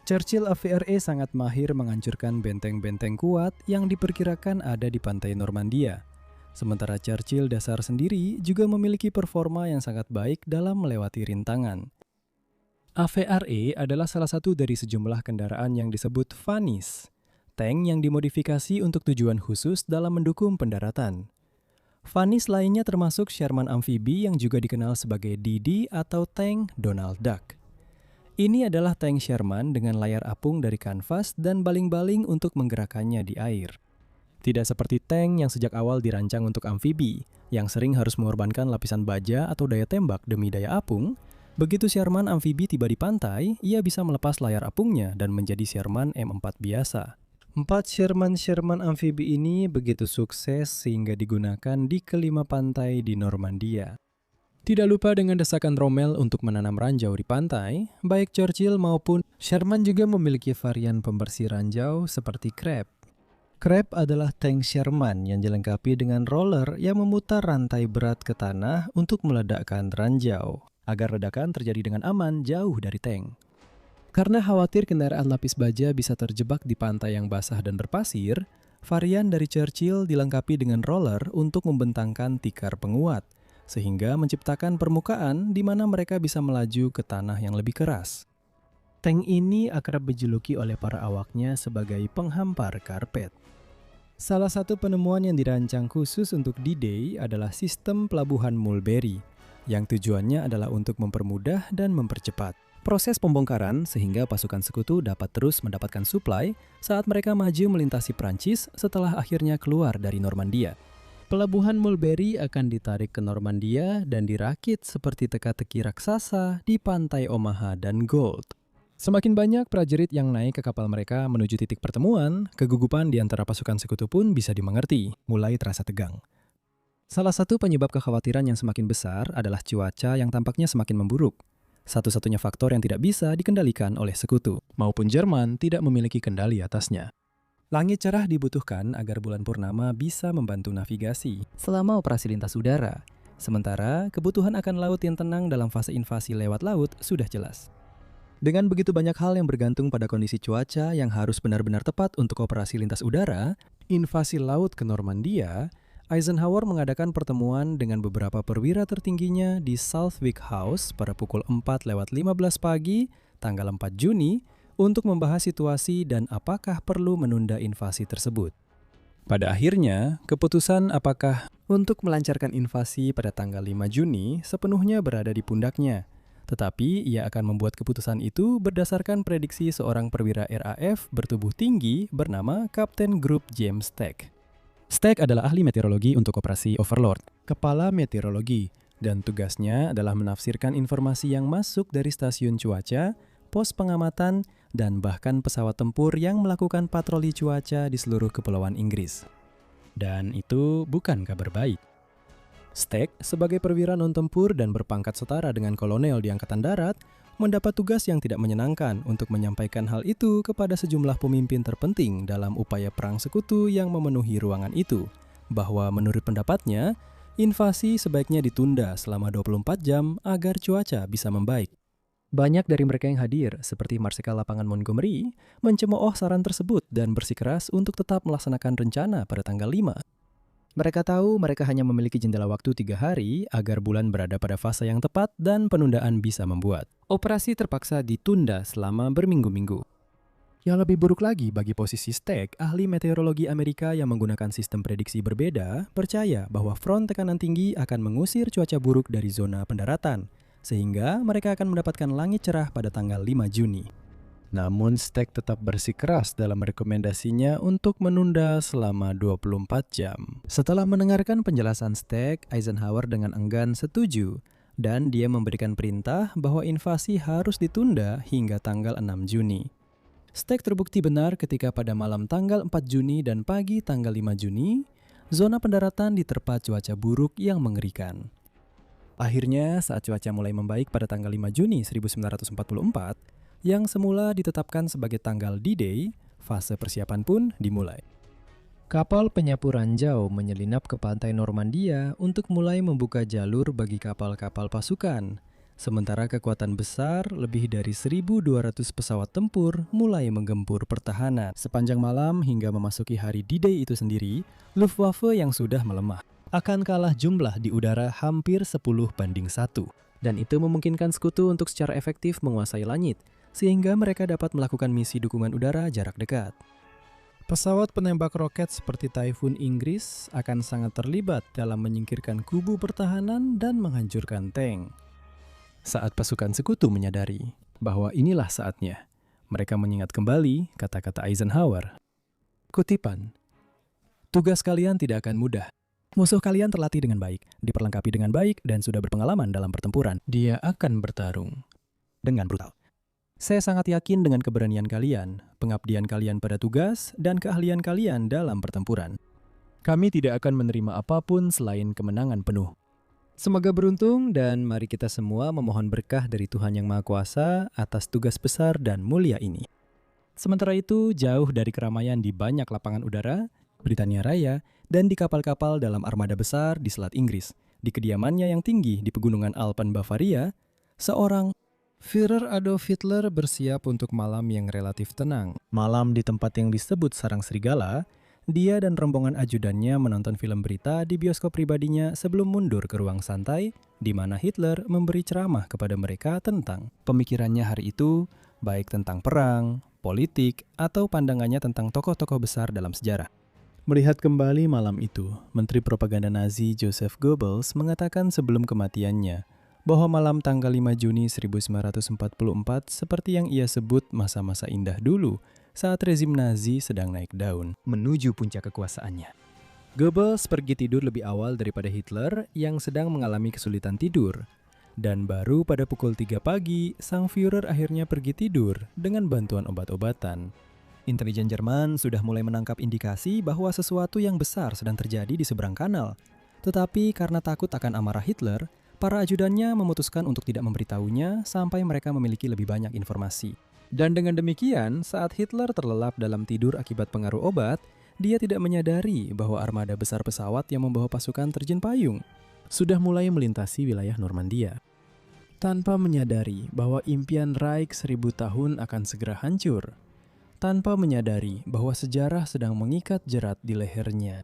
Churchill AVRE sangat mahir menghancurkan benteng-benteng kuat yang diperkirakan ada di pantai Normandia. Sementara Churchill dasar sendiri juga memiliki performa yang sangat baik dalam melewati rintangan. AVRE adalah salah satu dari sejumlah kendaraan yang disebut Vanis, tank yang dimodifikasi untuk tujuan khusus dalam mendukung pendaratan. Vanis lainnya termasuk Sherman amfibi yang juga dikenal sebagai DD atau tank Donald Duck. Ini adalah tank Sherman dengan layar apung dari kanvas dan baling-baling untuk menggerakkannya di air. Tidak seperti tank yang sejak awal dirancang untuk amfibi, yang sering harus mengorbankan lapisan baja atau daya tembak demi daya apung, begitu Sherman amfibi tiba di pantai, ia bisa melepas layar apungnya dan menjadi Sherman M4 biasa. 4 Sherman amfibi ini begitu sukses sehingga digunakan di kelima pantai di Normandia. Tidak lupa dengan desakan Rommel untuk menanam ranjau di pantai, baik Churchill maupun Sherman juga memiliki varian pembersih ranjau seperti Crab. Crab adalah tank Sherman yang dilengkapi dengan roller yang memutar rantai berat ke tanah untuk meledakkan ranjau, agar ledakan terjadi dengan aman jauh dari tank. Karena khawatir kendaraan lapis baja bisa terjebak di pantai yang basah dan berpasir, varian dari Churchill dilengkapi dengan roller untuk membentangkan tikar penguat, sehingga menciptakan permukaan di mana mereka bisa melaju ke tanah yang lebih keras. Tank ini akrab dijuluki oleh para awaknya sebagai penghampar karpet. Salah satu penemuan yang dirancang khusus untuk D-Day adalah sistem pelabuhan Mulberry, yang tujuannya adalah untuk mempermudah dan mempercepat proses pembongkaran sehingga pasukan sekutu dapat terus mendapatkan suplai saat mereka maju melintasi Prancis setelah akhirnya keluar dari Normandia. Pelabuhan Mulberry akan ditarik ke Normandia dan dirakit seperti teka-teki raksasa di pantai Omaha dan Gold. Semakin banyak prajurit yang naik ke kapal mereka menuju titik pertemuan, kegugupan di antara pasukan sekutu pun bisa dimengerti, mulai terasa tegang. Salah satu penyebab kekhawatiran yang semakin besar adalah cuaca yang tampaknya semakin memburuk. Satu-satunya faktor yang tidak bisa dikendalikan oleh sekutu, maupun Jerman tidak memiliki kendali atasnya. Langit cerah dibutuhkan agar bulan purnama bisa membantu navigasi selama operasi lintas udara. Sementara, kebutuhan akan laut yang tenang dalam fase invasi lewat laut sudah jelas. Dengan begitu banyak hal yang bergantung pada kondisi cuaca yang harus benar-benar tepat untuk operasi lintas udara, invasi laut ke Normandia, Eisenhower mengadakan pertemuan dengan beberapa perwira tertingginya di Southwick House pada pukul 4:15 pagi, tanggal 4 Juni, untuk membahas situasi dan apakah perlu menunda invasi tersebut. Pada akhirnya, keputusan apakah untuk melancarkan invasi pada tanggal 5 Juni sepenuhnya berada di pundaknya. Tetapi ia akan membuat keputusan itu berdasarkan prediksi seorang perwira RAF bertubuh tinggi bernama Kapten Grup James Stagg. Stagg adalah ahli meteorologi untuk operasi Overlord, kepala meteorologi, dan tugasnya adalah menafsirkan informasi yang masuk dari stasiun cuaca, pos pengamatan, dan bahkan pesawat tempur yang melakukan patroli cuaca di seluruh kepulauan Inggris. Dan itu bukan kabar baik. Stagg, sebagai perwira non-tempur dan berpangkat setara dengan kolonel di Angkatan Darat, mendapat tugas yang tidak menyenangkan untuk menyampaikan hal itu kepada sejumlah pemimpin terpenting dalam upaya perang sekutu yang memenuhi ruangan itu, bahwa menurut pendapatnya, invasi sebaiknya ditunda selama 24 jam agar cuaca bisa membaik. Banyak dari mereka yang hadir, seperti Marsikal Lapangan Montgomery, mencemooh saran tersebut dan bersikeras untuk tetap melaksanakan rencana pada tanggal 5. Mereka tahu mereka hanya memiliki jendela waktu 3 hari agar bulan berada pada fase yang tepat dan penundaan bisa membuat operasi terpaksa ditunda selama berminggu-minggu. Yang lebih buruk lagi bagi posisi Stagg, ahli meteorologi Amerika yang menggunakan sistem prediksi berbeda, percaya bahwa front tekanan tinggi akan mengusir cuaca buruk dari zona pendaratan, sehingga mereka akan mendapatkan langit cerah pada tanggal 5 Juni. Namun Stagg tetap bersikeras dalam rekomendasinya untuk menunda selama 24 jam. Setelah mendengarkan penjelasan Stagg, Eisenhower dengan enggan setuju, dan dia memberikan perintah bahwa invasi harus ditunda hingga tanggal 6 Juni. Stagg terbukti benar ketika pada malam tanggal 4 Juni dan pagi tanggal 5 Juni, zona pendaratan diterpa cuaca buruk yang mengerikan. Akhirnya, saat cuaca mulai membaik pada tanggal 5 Juni 1944, yang semula ditetapkan sebagai tanggal D-Day, fase persiapan pun dimulai. Kapal penyapu ranjau menyelinap ke pantai Normandia untuk mulai membuka jalur bagi kapal-kapal pasukan. Sementara kekuatan besar, lebih dari 1.200 pesawat tempur mulai menggempur pertahanan. Sepanjang malam hingga memasuki hari D-Day itu sendiri, Luftwaffe yang sudah melemah akan kalah jumlah di udara hampir 10:1. Dan itu memungkinkan sekutu untuk secara efektif menguasai langit, sehingga mereka dapat melakukan misi dukungan udara jarak dekat. Pesawat penembak roket seperti Typhoon Inggris akan sangat terlibat dalam menyingkirkan kubu pertahanan dan menghancurkan tank. Saat pasukan sekutu menyadari bahwa inilah saatnya, mereka mengingat kembali kata-kata Eisenhower. Kutipan, "Tugas kalian tidak akan mudah. Musuh kalian terlatih dengan baik, diperlengkapi dengan baik, dan sudah berpengalaman dalam pertempuran. Dia akan bertarung dengan brutal. Saya sangat yakin dengan keberanian kalian, pengabdian kalian pada tugas, dan keahlian kalian dalam pertempuran. Kami tidak akan menerima apapun selain kemenangan penuh. Semoga beruntung dan mari kita semua memohon berkah dari Tuhan Yang Maha Kuasa atas tugas besar dan mulia ini." Sementara itu, jauh dari keramaian di banyak lapangan udara, Britania Raya, dan di kapal-kapal dalam armada besar di Selat Inggris, di kediamannya yang tinggi di pegunungan Alpen Bavaria, seorang Führer Adolf Hitler bersiap untuk malam yang relatif tenang. Malam di tempat yang disebut Sarang Serigala, dia dan rombongan ajudannya menonton film berita di bioskop pribadinya sebelum mundur ke ruang santai, di mana Hitler memberi ceramah kepada mereka tentang pemikirannya hari itu, baik tentang perang, politik, atau pandangannya tentang tokoh-tokoh besar dalam sejarah. Melihat kembali malam itu, Menteri Propaganda Nazi Joseph Goebbels mengatakan sebelum kematiannya bahwa malam tanggal 5 Juni 1944 seperti yang ia sebut masa-masa indah dulu saat rezim Nazi sedang naik daun menuju puncak kekuasaannya. Goebbels pergi tidur lebih awal daripada Hitler yang sedang mengalami kesulitan tidur. Dan baru pada pukul 3 pagi, sang Führer akhirnya pergi tidur dengan bantuan obat-obatan. Intelijen Jerman sudah mulai menangkap indikasi bahwa sesuatu yang besar sedang terjadi di seberang kanal. Tetapi karena takut akan amarah Hitler, para ajudannya memutuskan untuk tidak memberitahunya sampai mereka memiliki lebih banyak informasi. Dan dengan demikian, saat Hitler terlelap dalam tidur akibat pengaruh obat, dia tidak menyadari bahwa armada besar pesawat yang membawa pasukan terjun payung sudah mulai melintasi wilayah Normandia. Tanpa menyadari bahwa impian Reich 1000 tahun akan segera hancur. Tanpa menyadari bahwa sejarah sedang mengikat jerat di lehernya.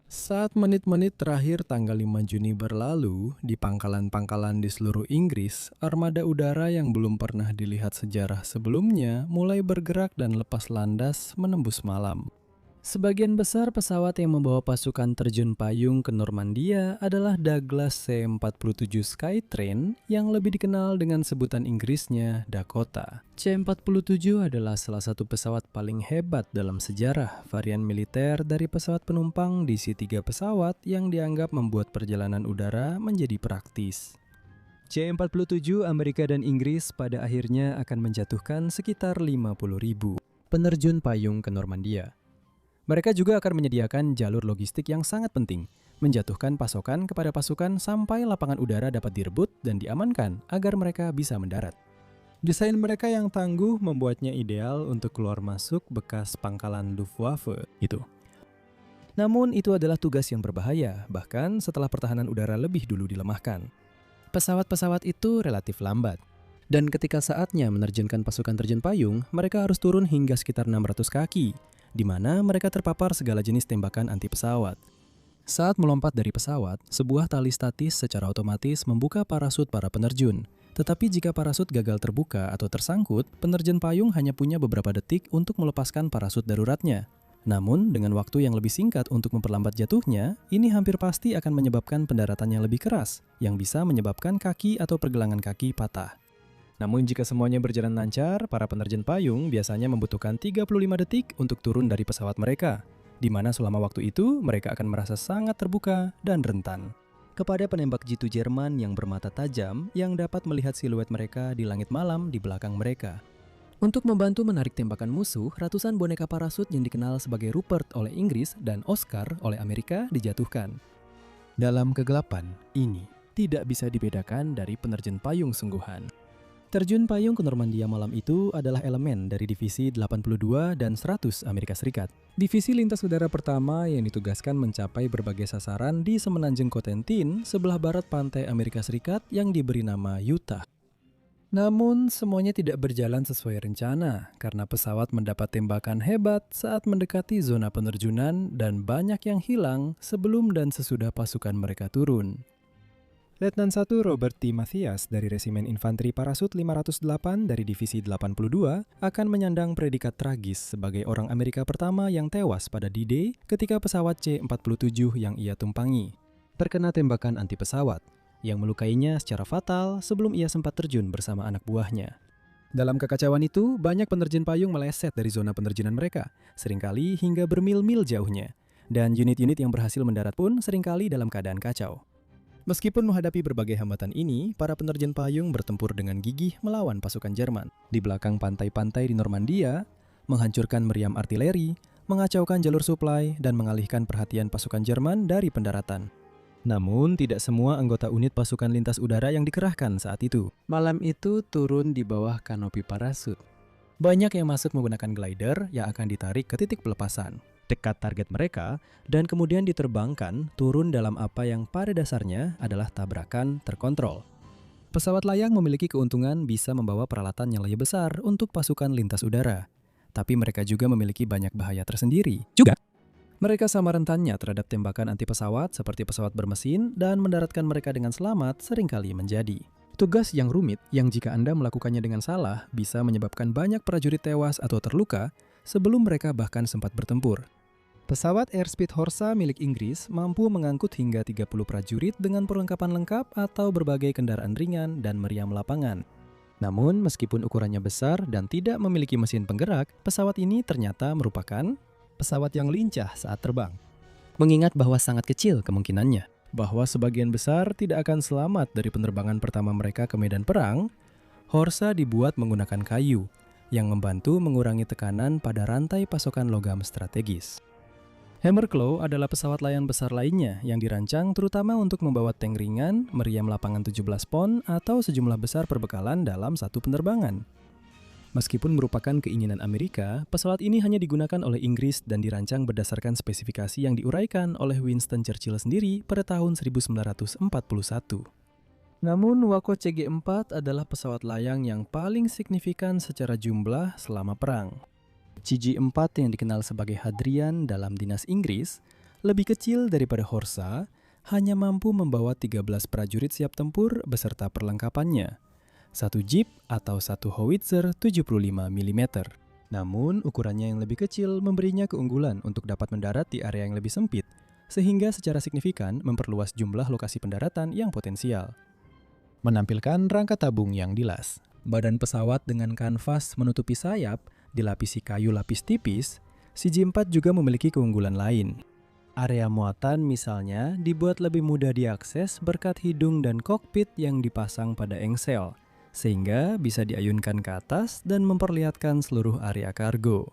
Saat menit-menit terakhir tanggal 5 Juni berlalu, di pangkalan-pangkalan di seluruh Inggris, armada udara yang belum pernah dilihat sejarah sebelumnya mulai bergerak dan lepas landas menembus malam. Sebagian besar pesawat yang membawa pasukan terjun payung ke Normandia adalah Douglas C-47 Skytrain yang lebih dikenal dengan sebutan Inggrisnya Dakota. C-47 adalah salah satu pesawat paling hebat dalam sejarah varian militer dari pesawat penumpang DC-3 pesawat yang dianggap membuat perjalanan udara menjadi praktis. C-47 Amerika dan Inggris pada akhirnya akan menjatuhkan sekitar 50.000 penerjun payung ke Normandia. Mereka juga akan menyediakan jalur logistik yang sangat penting, menjatuhkan pasokan kepada pasukan sampai lapangan udara dapat direbut dan diamankan agar mereka bisa mendarat. Desain mereka yang tangguh membuatnya ideal untuk keluar masuk bekas pangkalan Luftwaffe itu. Namun itu adalah tugas yang berbahaya, bahkan setelah pertahanan udara lebih dulu dilemahkan. Pesawat-pesawat itu relatif lambat. Dan ketika saatnya menerjunkan pasukan terjun payung, mereka harus turun hingga sekitar 600 kaki, di mana mereka terpapar segala jenis tembakan anti pesawat. Saat melompat dari pesawat, sebuah tali statis secara otomatis membuka parasut para penerjun. Tetapi jika parasut gagal terbuka atau tersangkut, penerjun payung hanya punya beberapa detik untuk melepaskan parasut daruratnya. Namun, dengan waktu yang lebih singkat untuk memperlambat jatuhnya, ini hampir pasti akan menyebabkan pendaratan yang lebih keras, yang bisa menyebabkan kaki atau pergelangan kaki patah. Namun jika semuanya berjalan lancar, para penerjun payung biasanya membutuhkan 35 detik untuk turun dari pesawat mereka, di mana selama waktu itu mereka akan merasa sangat terbuka dan rentan. Kepada penembak jitu Jerman yang bermata tajam yang dapat melihat siluet mereka di langit malam di belakang mereka. Untuk membantu menarik tembakan musuh, ratusan boneka parasut yang dikenal sebagai Rupert oleh Inggris dan Oscar oleh Amerika dijatuhkan. Dalam kegelapan, ini tidak bisa dibedakan dari penerjun payung sungguhan. Terjun payung ke Normandia malam itu adalah elemen dari Divisi 82 dan 100 Amerika Serikat. Divisi lintas udara pertama yang ditugaskan mencapai berbagai sasaran di semenanjung Cotentin sebelah barat pantai Amerika Serikat yang diberi nama Utah. Namun semuanya tidak berjalan sesuai rencana karena pesawat mendapat tembakan hebat saat mendekati zona penerjunan dan banyak yang hilang sebelum dan sesudah pasukan mereka turun. Letnan 1 Robert T. Matthias dari Resimen Infanteri Parasut 508 dari Divisi 82 akan menyandang predikat tragis sebagai orang Amerika pertama yang tewas pada D-Day ketika pesawat C-47 yang ia tumpangi terkena tembakan anti pesawat yang melukainya secara fatal sebelum ia sempat terjun bersama anak buahnya. Dalam kekacauan itu, banyak penerjun payung meleset dari zona penerjunan mereka, seringkali hingga bermil-mil jauhnya, dan unit-unit yang berhasil mendarat pun seringkali dalam keadaan kacau. Meskipun menghadapi berbagai hambatan ini, para penerjun payung bertempur dengan gigih melawan pasukan Jerman. Di belakang pantai-pantai di Normandia, menghancurkan meriam artileri, mengacaukan jalur suplai, dan mengalihkan perhatian pasukan Jerman dari pendaratan. Namun, tidak semua anggota unit pasukan lintas udara yang dikerahkan saat itu. Malam itu turun di bawah kanopi parasut. Banyak yang masuk menggunakan glider yang akan ditarik ke titik pelepasan dekat target mereka, dan kemudian diterbangkan turun dalam apa yang pada dasarnya adalah tabrakan terkontrol. Pesawat layang memiliki keuntungan bisa membawa peralatan yang lebih besar untuk pasukan lintas udara, tapi mereka juga memiliki banyak bahaya tersendiri. Juga, mereka sama rentannya terhadap tembakan anti pesawat seperti pesawat bermesin dan mendaratkan mereka dengan selamat seringkali menjadi. Tugas yang rumit yang jika Anda melakukannya dengan salah bisa menyebabkan banyak prajurit tewas atau terluka sebelum mereka bahkan sempat bertempur. Pesawat Airspeed Horsa milik Inggris mampu mengangkut hingga 30 prajurit dengan perlengkapan lengkap atau berbagai kendaraan ringan dan meriam lapangan. Namun, meskipun ukurannya besar dan tidak memiliki mesin penggerak, pesawat ini ternyata merupakan pesawat yang lincah saat terbang. Mengingat bahwa sangat kecil kemungkinannya bahwa sebagian besar tidak akan selamat dari penerbangan pertama mereka ke medan perang, Horsa dibuat menggunakan kayu yang membantu mengurangi tekanan pada rantai pasokan logam strategis. Hammerclaw adalah pesawat layang besar lainnya yang dirancang terutama untuk membawa tank ringan, meriam lapangan 17 pon, atau sejumlah besar perbekalan dalam satu penerbangan. Meskipun merupakan keinginan Amerika, pesawat ini hanya digunakan oleh Inggris dan dirancang berdasarkan spesifikasi yang diuraikan oleh Winston Churchill sendiri pada tahun 1941. Namun, Waco CG-4 adalah pesawat layang yang paling signifikan secara jumlah selama perang. CG-4 yang dikenal sebagai Hadrian dalam dinas Inggris, lebih kecil daripada Horsa, hanya mampu membawa 13 prajurit siap tempur beserta perlengkapannya. Satu jeep atau satu howitzer 75 mm. Namun, ukurannya yang lebih kecil memberinya keunggulan untuk dapat mendarat di area yang lebih sempit, sehingga secara signifikan memperluas jumlah lokasi pendaratan yang potensial. Menampilkan rangka tabung yang dilas, badan pesawat dengan kanvas menutupi sayap, dilapisi kayu lapis tipis, CG-4 juga memiliki keunggulan lain. Area muatan misalnya dibuat lebih mudah diakses berkat hidung dan kokpit yang dipasang pada engsel, sehingga bisa diayunkan ke atas dan memperlihatkan seluruh area kargo.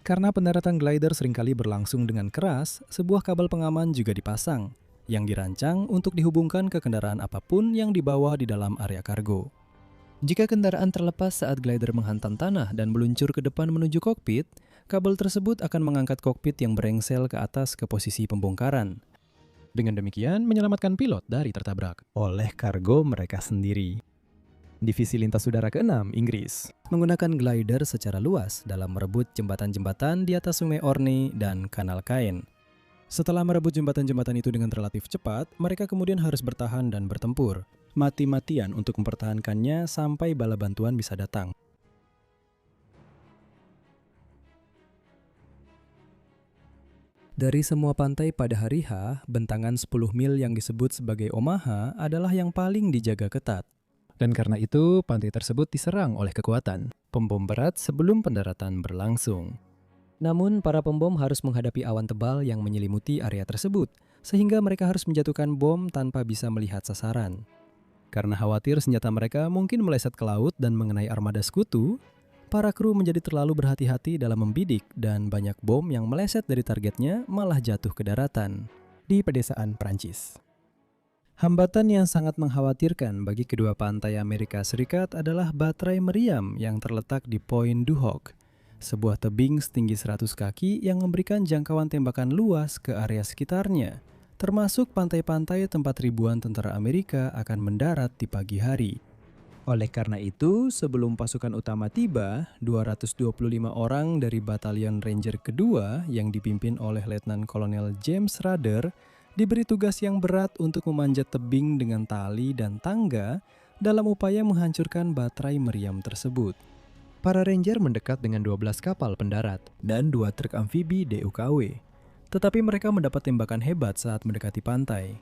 Karena pendaratan glider seringkali berlangsung dengan keras, sebuah kabel pengaman juga dipasang, yang dirancang untuk dihubungkan ke kendaraan apapun yang dibawa di dalam area kargo. Jika kendaraan terlepas saat glider menghantam tanah dan meluncur ke depan menuju kokpit, kabel tersebut akan mengangkat kokpit yang berengsel ke atas ke posisi pembongkaran. Dengan demikian, menyelamatkan pilot dari tertabrak oleh kargo mereka sendiri. Divisi Lintas Udara ke-6 Inggris menggunakan glider secara luas dalam merebut jembatan-jembatan di atas Sungai Orne dan Kanal Caen. Setelah merebut jembatan-jembatan itu dengan relatif cepat, mereka kemudian harus bertahan dan bertempur, mati-matian untuk mempertahankannya sampai bala bantuan bisa datang. Dari semua pantai pada hari H, bentangan 10 mil yang disebut sebagai Omaha adalah yang paling dijaga ketat. Dan karena itu, pantai tersebut diserang oleh kekuatan pembom berat sebelum pendaratan berlangsung. Namun, para pembom harus menghadapi awan tebal yang menyelimuti area tersebut, sehingga mereka harus menjatuhkan bom tanpa bisa melihat sasaran. Karena khawatir senjata mereka mungkin meleset ke laut dan mengenai armada sekutu, para kru menjadi terlalu berhati-hati dalam membidik dan banyak bom yang meleset dari targetnya malah jatuh ke daratan di pedesaan Prancis. Hambatan yang sangat mengkhawatirkan bagi kedua pantai Amerika Serikat adalah baterai meriam yang terletak di Point du Hoc, sebuah tebing setinggi 100 kaki yang memberikan jangkauan tembakan luas ke area sekitarnya, termasuk pantai-pantai tempat ribuan tentara Amerika akan mendarat di pagi hari. Oleh karena itu, sebelum pasukan utama tiba, 225 orang dari Batalion Ranger kedua yang dipimpin oleh Letnan Kolonel James Rader diberi tugas yang berat untuk memanjat tebing dengan tali dan tangga dalam upaya menghancurkan baterai meriam tersebut. Para Ranger mendekat dengan 12 kapal pendarat dan 2 truk amfibi DUKW. Tetapi mereka mendapat tembakan hebat saat mendekati pantai.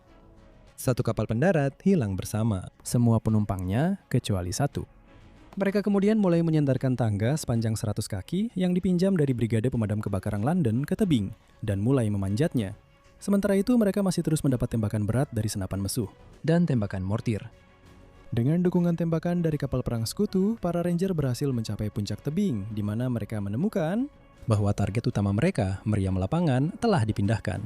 Satu kapal pendarat hilang bersama, semua penumpangnya kecuali satu. Mereka kemudian mulai menyandarkan tangga sepanjang 100 kaki yang dipinjam dari Brigade Pemadam Kebakaran London ke tebing dan mulai memanjatnya. Sementara itu mereka masih terus mendapat tembakan berat dari senapan musuh dan tembakan mortir. Dengan dukungan tembakan dari kapal perang sekutu, para Ranger berhasil mencapai puncak tebing di mana mereka menemukan bahwa target utama mereka, meriam lapangan, telah dipindahkan.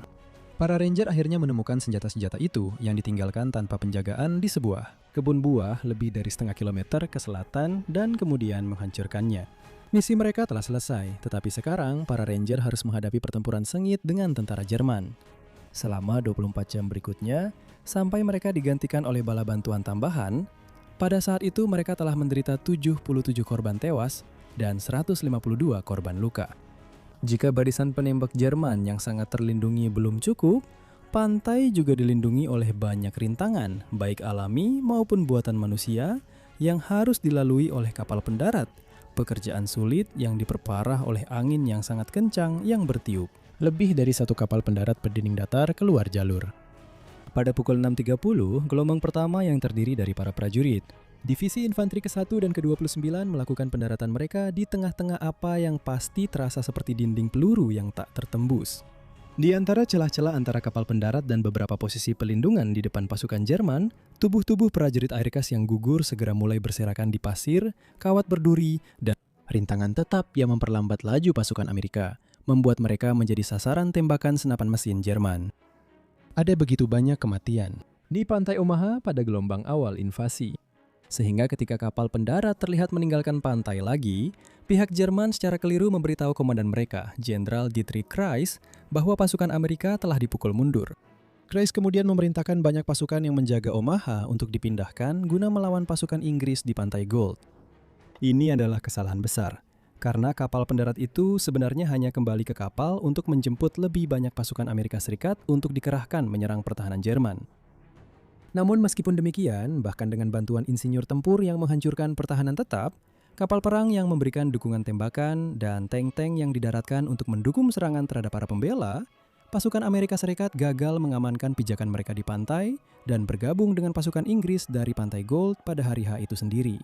Para Ranger akhirnya menemukan senjata-senjata itu yang ditinggalkan tanpa penjagaan di sebuah kebun buah lebih dari setengah kilometer ke selatan dan kemudian menghancurkannya. Misi mereka telah selesai, tetapi sekarang para Ranger harus menghadapi pertempuran sengit dengan tentara Jerman. Selama 24 jam berikutnya, sampai mereka digantikan oleh bala bantuan tambahan, pada saat itu mereka telah menderita 77 korban tewas dan 152 korban luka. Jika barisan penembak Jerman yang sangat terlindungi belum cukup, Pantai juga dilindungi oleh banyak rintangan, baik alami maupun buatan manusia, yang harus dilalui oleh kapal pendarat. Pekerjaan sulit yang diperparah oleh angin yang sangat kencang yang bertiup. Lebih dari satu kapal pendarat berdinding datar keluar jalur. Pada pukul 6.30, gelombang pertama yang terdiri dari para prajurit Divisi Infanteri ke-1 dan ke-29 melakukan pendaratan mereka di tengah-tengah apa yang pasti terasa seperti dinding peluru yang tak tertembus. Di antara celah-celah antara kapal pendarat dan beberapa posisi pelindungan di depan pasukan Jerman, tubuh-tubuh prajurit Aircraft yang gugur segera mulai berserakan di pasir, kawat berduri, dan rintangan tetap yang memperlambat laju pasukan Amerika, membuat mereka menjadi sasaran tembakan senapan mesin Jerman. Ada begitu banyak kematian di pantai Omaha pada gelombang awal invasi, sehingga ketika kapal pendarat terlihat meninggalkan pantai lagi, pihak Jerman secara keliru memberitahu komandan mereka, Jenderal Dietrich Kreis, bahwa pasukan Amerika telah dipukul mundur. Kreis kemudian memerintahkan banyak pasukan yang menjaga Omaha untuk dipindahkan guna melawan pasukan Inggris di pantai Gold. Ini adalah kesalahan besar, karena kapal pendarat itu sebenarnya hanya kembali ke kapal untuk menjemput lebih banyak pasukan Amerika Serikat untuk dikerahkan menyerang pertahanan Jerman. Namun meskipun demikian, bahkan dengan bantuan insinyur tempur yang menghancurkan pertahanan tetap, kapal perang yang memberikan dukungan tembakan, dan tank-tank yang didaratkan untuk mendukung serangan terhadap para pembela, pasukan Amerika Serikat gagal mengamankan pijakan mereka di pantai dan bergabung dengan pasukan Inggris dari pantai Gold pada hari H itu sendiri.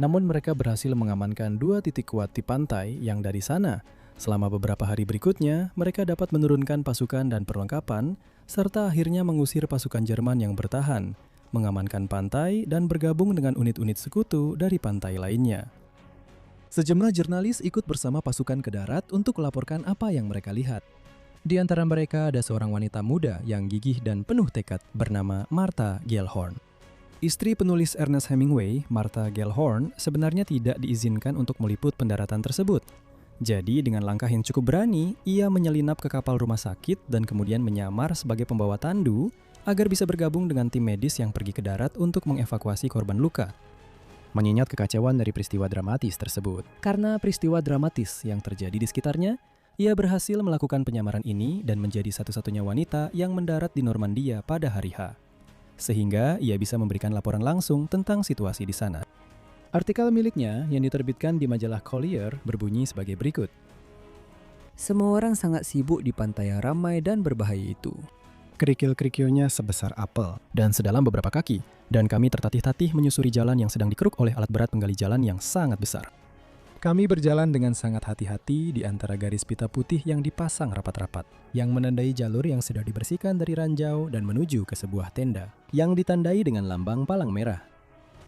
Namun mereka berhasil mengamankan 2 titik kuat di pantai yang dari sana. Selama beberapa hari berikutnya, mereka dapat menurunkan pasukan dan perlengkapan, serta akhirnya mengusir pasukan Jerman yang bertahan, mengamankan pantai dan bergabung dengan unit-unit sekutu dari pantai lainnya. Sejumlah jurnalis ikut bersama pasukan ke darat untuk melaporkan apa yang mereka lihat. Di antara mereka ada seorang wanita muda yang gigih dan penuh tekad bernama Martha Gellhorn. Istri penulis Ernest Hemingway, Martha Gellhorn, sebenarnya tidak diizinkan untuk meliput pendaratan tersebut. Jadi dengan langkah yang cukup berani, ia menyelinap ke kapal rumah sakit dan kemudian menyamar sebagai pembawa tandu agar bisa bergabung dengan tim medis yang pergi ke darat untuk mengevakuasi korban luka. Mengingat kekacauan dari peristiwa dramatis tersebut. Karena peristiwa dramatis yang terjadi di sekitarnya, ia berhasil melakukan penyamaran ini dan menjadi satu-satunya wanita yang mendarat di Normandia pada hari H. Sehingga ia bisa memberikan laporan langsung tentang situasi di sana. Artikel miliknya yang diterbitkan di majalah Collier berbunyi sebagai berikut. Semua orang sangat sibuk di pantai yang ramai dan berbahaya itu. Kerikil-kerikilnya sebesar apel dan sedalam beberapa kaki, dan kami tertatih-tatih menyusuri jalan yang sedang dikeruk oleh alat berat penggali jalan yang sangat besar. Kami berjalan dengan sangat hati-hati di antara garis pita putih yang dipasang rapat-rapat, yang menandai jalur yang sudah dibersihkan dari ranjau dan menuju ke sebuah tenda, yang ditandai dengan lambang palang merah.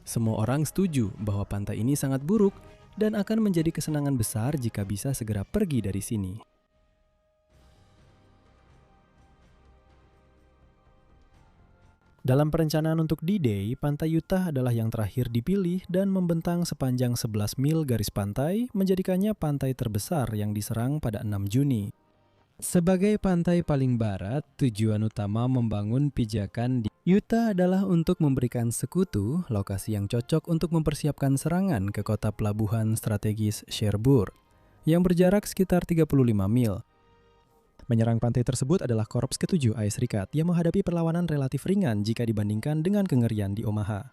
Semua orang setuju bahwa pantai ini sangat buruk dan akan menjadi kesenangan besar jika bisa segera pergi dari sini. Dalam perencanaan untuk D-Day, pantai Utah adalah yang terakhir dipilih dan membentang sepanjang 11 mil garis pantai, menjadikannya pantai terbesar yang diserang pada 6 Juni. Sebagai pantai paling barat, tujuan utama membangun pijakan di Utah adalah untuk memberikan sekutu lokasi yang cocok untuk mempersiapkan serangan ke kota pelabuhan strategis Cherbourg, yang berjarak sekitar 35 mil. Menyerang pantai tersebut adalah Korps ke-7 AS Serikat yang menghadapi perlawanan relatif ringan jika dibandingkan dengan kengerian di Omaha.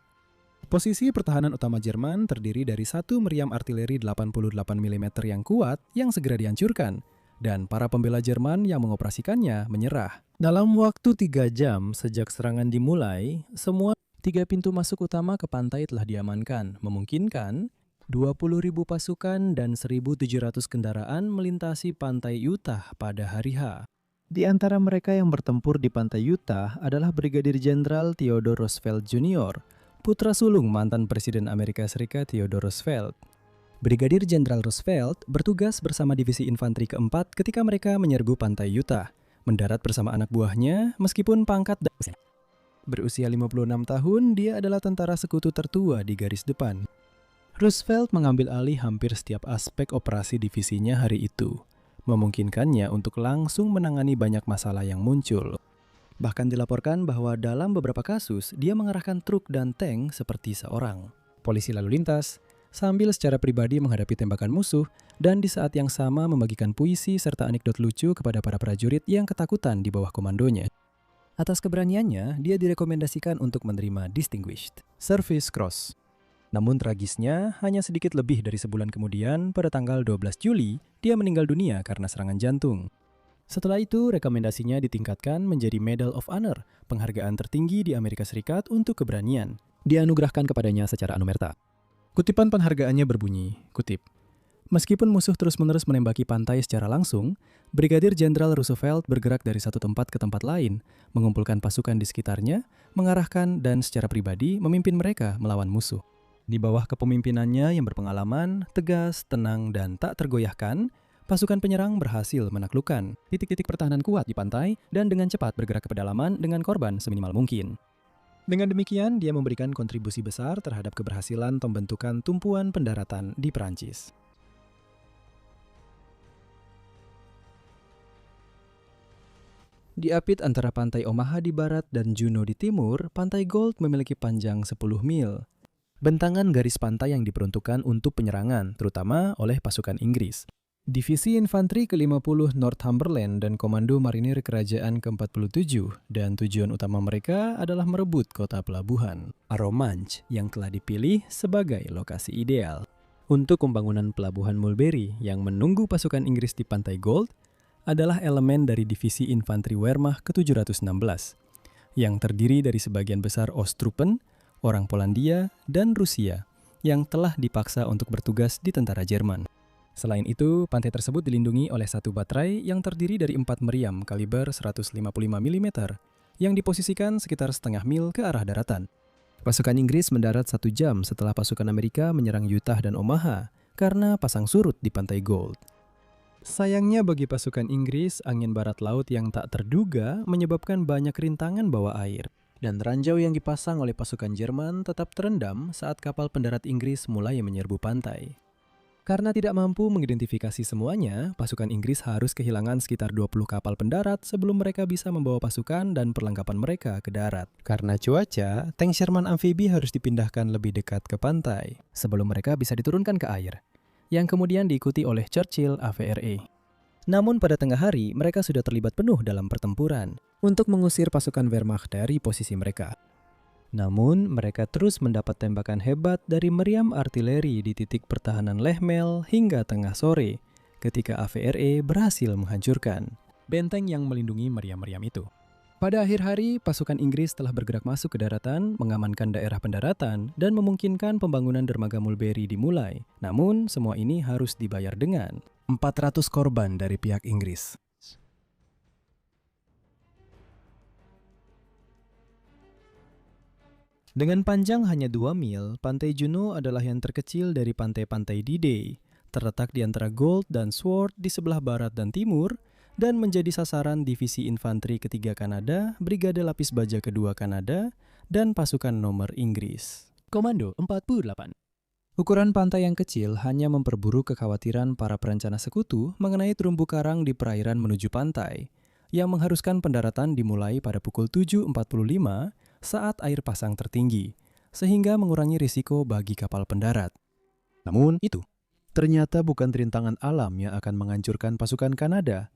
Posisi pertahanan utama Jerman terdiri dari satu meriam artileri 88 mm yang kuat yang segera dihancurkan, dan para pembela Jerman yang mengoperasikannya menyerah. Dalam waktu 3 jam sejak serangan dimulai, semua 3 pintu masuk utama ke pantai telah diamankan, memungkinkan 20.000 pasukan dan 1.700 kendaraan melintasi pantai Utah pada hari H. Di antara mereka yang bertempur di pantai Utah adalah Brigadir Jenderal Theodore Roosevelt Jr., putra sulung mantan Presiden Amerika Serikat Theodore Roosevelt. Brigadir Jenderal Roosevelt bertugas bersama Divisi Infanteri ke-4 ketika mereka menyerbu pantai Utah, mendarat bersama anak buahnya meskipun pangkat dan berusia 56 tahun, dia adalah tentara sekutu tertua di garis depan. Roosevelt mengambil alih hampir setiap aspek operasi divisinya hari itu, memungkinkannya untuk langsung menangani banyak masalah yang muncul. Bahkan dilaporkan bahwa dalam beberapa kasus, dia mengerahkan truk dan tank seperti seorang polisi lalu lintas, sambil secara pribadi menghadapi tembakan musuh, dan di saat yang sama membagikan puisi serta anekdot lucu kepada para prajurit yang ketakutan di bawah komandonya. Atas keberaniannya, dia direkomendasikan untuk menerima Distinguished Service Cross. Namun tragisnya, hanya sedikit lebih dari sebulan kemudian, pada tanggal 12 Juli, dia meninggal dunia karena serangan jantung. Setelah itu, rekomendasinya ditingkatkan menjadi Medal of Honor, penghargaan tertinggi di Amerika Serikat untuk keberanian. Dianugerahkan kepadanya secara anumerta. Kutipan penghargaannya berbunyi, kutip, "Meskipun musuh terus-menerus menembaki pantai secara langsung, Brigadir Jenderal Roosevelt bergerak dari satu tempat ke tempat lain, mengumpulkan pasukan di sekitarnya, mengarahkan dan secara pribadi memimpin mereka melawan musuh. Di bawah kepemimpinannya yang berpengalaman, tegas, tenang, dan tak tergoyahkan, pasukan penyerang berhasil menaklukkan titik-titik pertahanan kuat di pantai dan dengan cepat bergerak ke pedalaman dengan korban seminimal mungkin. Dengan demikian, dia memberikan kontribusi besar terhadap keberhasilan pembentukan tumpuan pendaratan di Perancis." Diapit antara pantai Omaha di barat dan Juneau di timur, pantai Gold memiliki panjang 10 mil. Bentangan garis pantai yang diperuntukkan untuk penyerangan, terutama oleh pasukan Inggris. Divisi Infanteri ke-50 Northumberland dan Komando Marinir Kerajaan ke-47 dan tujuan utama mereka adalah merebut kota pelabuhan Arromanches yang telah dipilih sebagai lokasi ideal. Untuk pembangunan pelabuhan Mulberry yang menunggu pasukan Inggris di pantai Gold adalah elemen dari Divisi Infanteri Wehrmacht ke-716 yang terdiri dari sebagian besar Osttruppen, orang Polandia, dan Rusia yang telah dipaksa untuk bertugas di tentara Jerman. Selain itu, pantai tersebut dilindungi oleh satu baterai yang terdiri dari 4 meriam kaliber 155 mm yang diposisikan sekitar setengah mil ke arah daratan. Pasukan Inggris mendarat 1 jam setelah pasukan Amerika menyerang Utah dan Omaha karena pasang surut di pantai Gold. Sayangnya bagi pasukan Inggris, angin barat laut yang tak terduga menyebabkan banyak rintangan bawah air. Dan ranjau yang dipasang oleh pasukan Jerman tetap terendam saat kapal pendarat Inggris mulai menyerbu pantai. Karena tidak mampu mengidentifikasi semuanya, pasukan Inggris harus kehilangan sekitar 20 kapal pendarat sebelum mereka bisa membawa pasukan dan perlengkapan mereka ke darat. Karena cuaca, tank Sherman amfibi harus dipindahkan lebih dekat ke pantai sebelum mereka bisa diturunkan ke air, yang kemudian diikuti oleh Churchill AVRE. Namun pada tengah hari, mereka sudah terlibat penuh dalam pertempuran untuk mengusir pasukan Wehrmacht dari posisi mereka. Namun, mereka terus mendapat tembakan hebat dari meriam artileri di titik pertahanan Lehmel hingga tengah sore, ketika AVRE berhasil menghancurkan benteng yang melindungi meriam-meriam itu. Pada akhir hari, pasukan Inggris telah bergerak masuk ke daratan, mengamankan daerah pendaratan, dan memungkinkan pembangunan dermaga Mulberry dimulai. Namun, semua ini harus dibayar dengan 400 korban dari pihak Inggris. Dengan panjang hanya 2 mil, pantai Juneau adalah yang terkecil dari pantai-pantai D-Day, terletak di antara Gold dan Sword di sebelah barat dan timur, dan menjadi sasaran Divisi Infanteri ketiga Kanada, Brigade Lapis Baja kedua Kanada, dan pasukan nomor Inggris. Komando 48. Ukuran pantai yang kecil hanya memperburuk kekhawatiran para perencana sekutu mengenai terumbu karang di perairan menuju pantai, yang mengharuskan pendaratan dimulai pada pukul 7.45 saat air pasang tertinggi, sehingga mengurangi risiko bagi kapal pendarat. Namun itu ternyata bukan rintangan alam yang akan menghancurkan pasukan Kanada,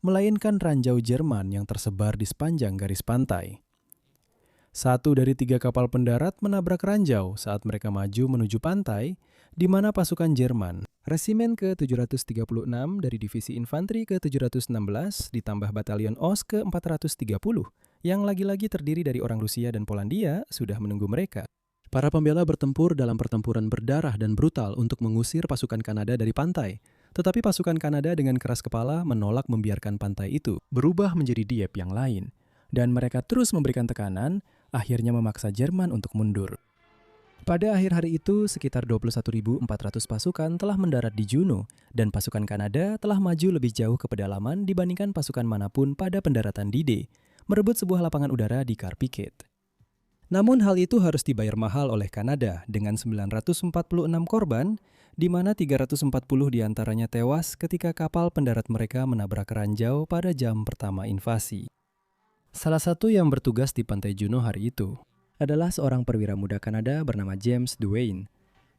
melainkan ranjau Jerman yang tersebar di sepanjang garis pantai. 1 dari 3 kapal pendarat menabrak ranjau saat mereka maju menuju pantai, di mana pasukan Jerman, Resimen ke-736 dari Divisi Infanteri ke-716 ditambah Batalion OSS ke-430, yang lagi-lagi terdiri dari orang Rusia dan Polandia, sudah menunggu mereka. Para pembela bertempur dalam pertempuran berdarah dan brutal untuk mengusir pasukan Kanada dari pantai. Tetapi pasukan Kanada dengan keras kepala menolak membiarkan pantai itu berubah menjadi Dieppe yang lain. Dan mereka terus memberikan tekanan, akhirnya memaksa Jerman untuk mundur. Pada akhir hari itu, sekitar 21.400 pasukan telah mendarat di Juneau, dan pasukan Kanada telah maju lebih jauh ke pedalaman dibandingkan pasukan manapun pada pendaratan D-Day, merebut sebuah lapangan udara di Carpiquet. Namun hal itu harus dibayar mahal oleh Kanada dengan 946 korban, di mana 340 diantaranya tewas ketika kapal pendarat mereka menabrak ranjau pada jam pertama invasi. Salah satu yang bertugas di pantai Juneau hari itu adalah seorang perwira muda Kanada bernama James Duane,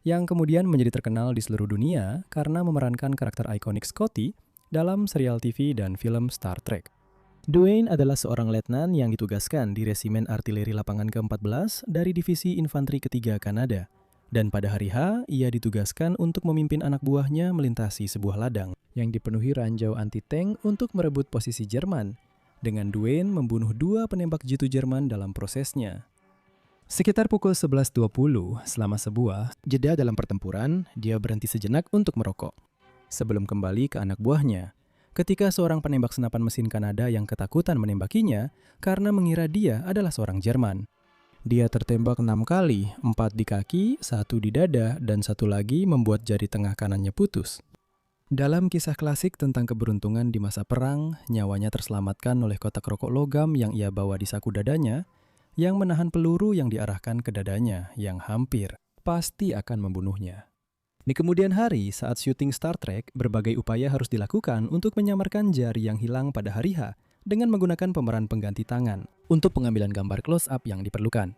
yang kemudian menjadi terkenal di seluruh dunia karena memerankan karakter ikonik Scotty dalam serial TV dan film Star Trek. Duane adalah seorang letnan yang ditugaskan di Resimen Artileri Lapangan ke-14 dari Divisi Infanteri Ketiga Kanada. Dan pada hari H, ia ditugaskan untuk memimpin anak buahnya melintasi sebuah ladang yang dipenuhi ranjau anti-tank untuk merebut posisi Jerman, dengan Duane membunuh 2 penembak jitu Jerman dalam prosesnya. Sekitar pukul 11.20, selama sebuah jeda dalam pertempuran, dia berhenti sejenak untuk merokok. Sebelum kembali ke anak buahnya, ketika seorang penembak senapan mesin Kanada yang ketakutan menembakinya karena mengira dia adalah seorang Jerman. Dia tertembak 6 kali, 4 di kaki, 1 di dada, dan 1 lagi membuat jari tengah kanannya putus. Dalam kisah klasik tentang keberuntungan di masa perang, nyawanya terselamatkan oleh kotak rokok logam yang ia bawa di saku dadanya, yang menahan peluru yang diarahkan ke dadanya, yang hampir pasti akan membunuhnya. Di kemudian hari, saat syuting Star Trek, berbagai upaya harus dilakukan untuk menyamarkan jari yang hilang pada hari H dengan menggunakan pemeran pengganti tangan untuk pengambilan gambar close-up yang diperlukan.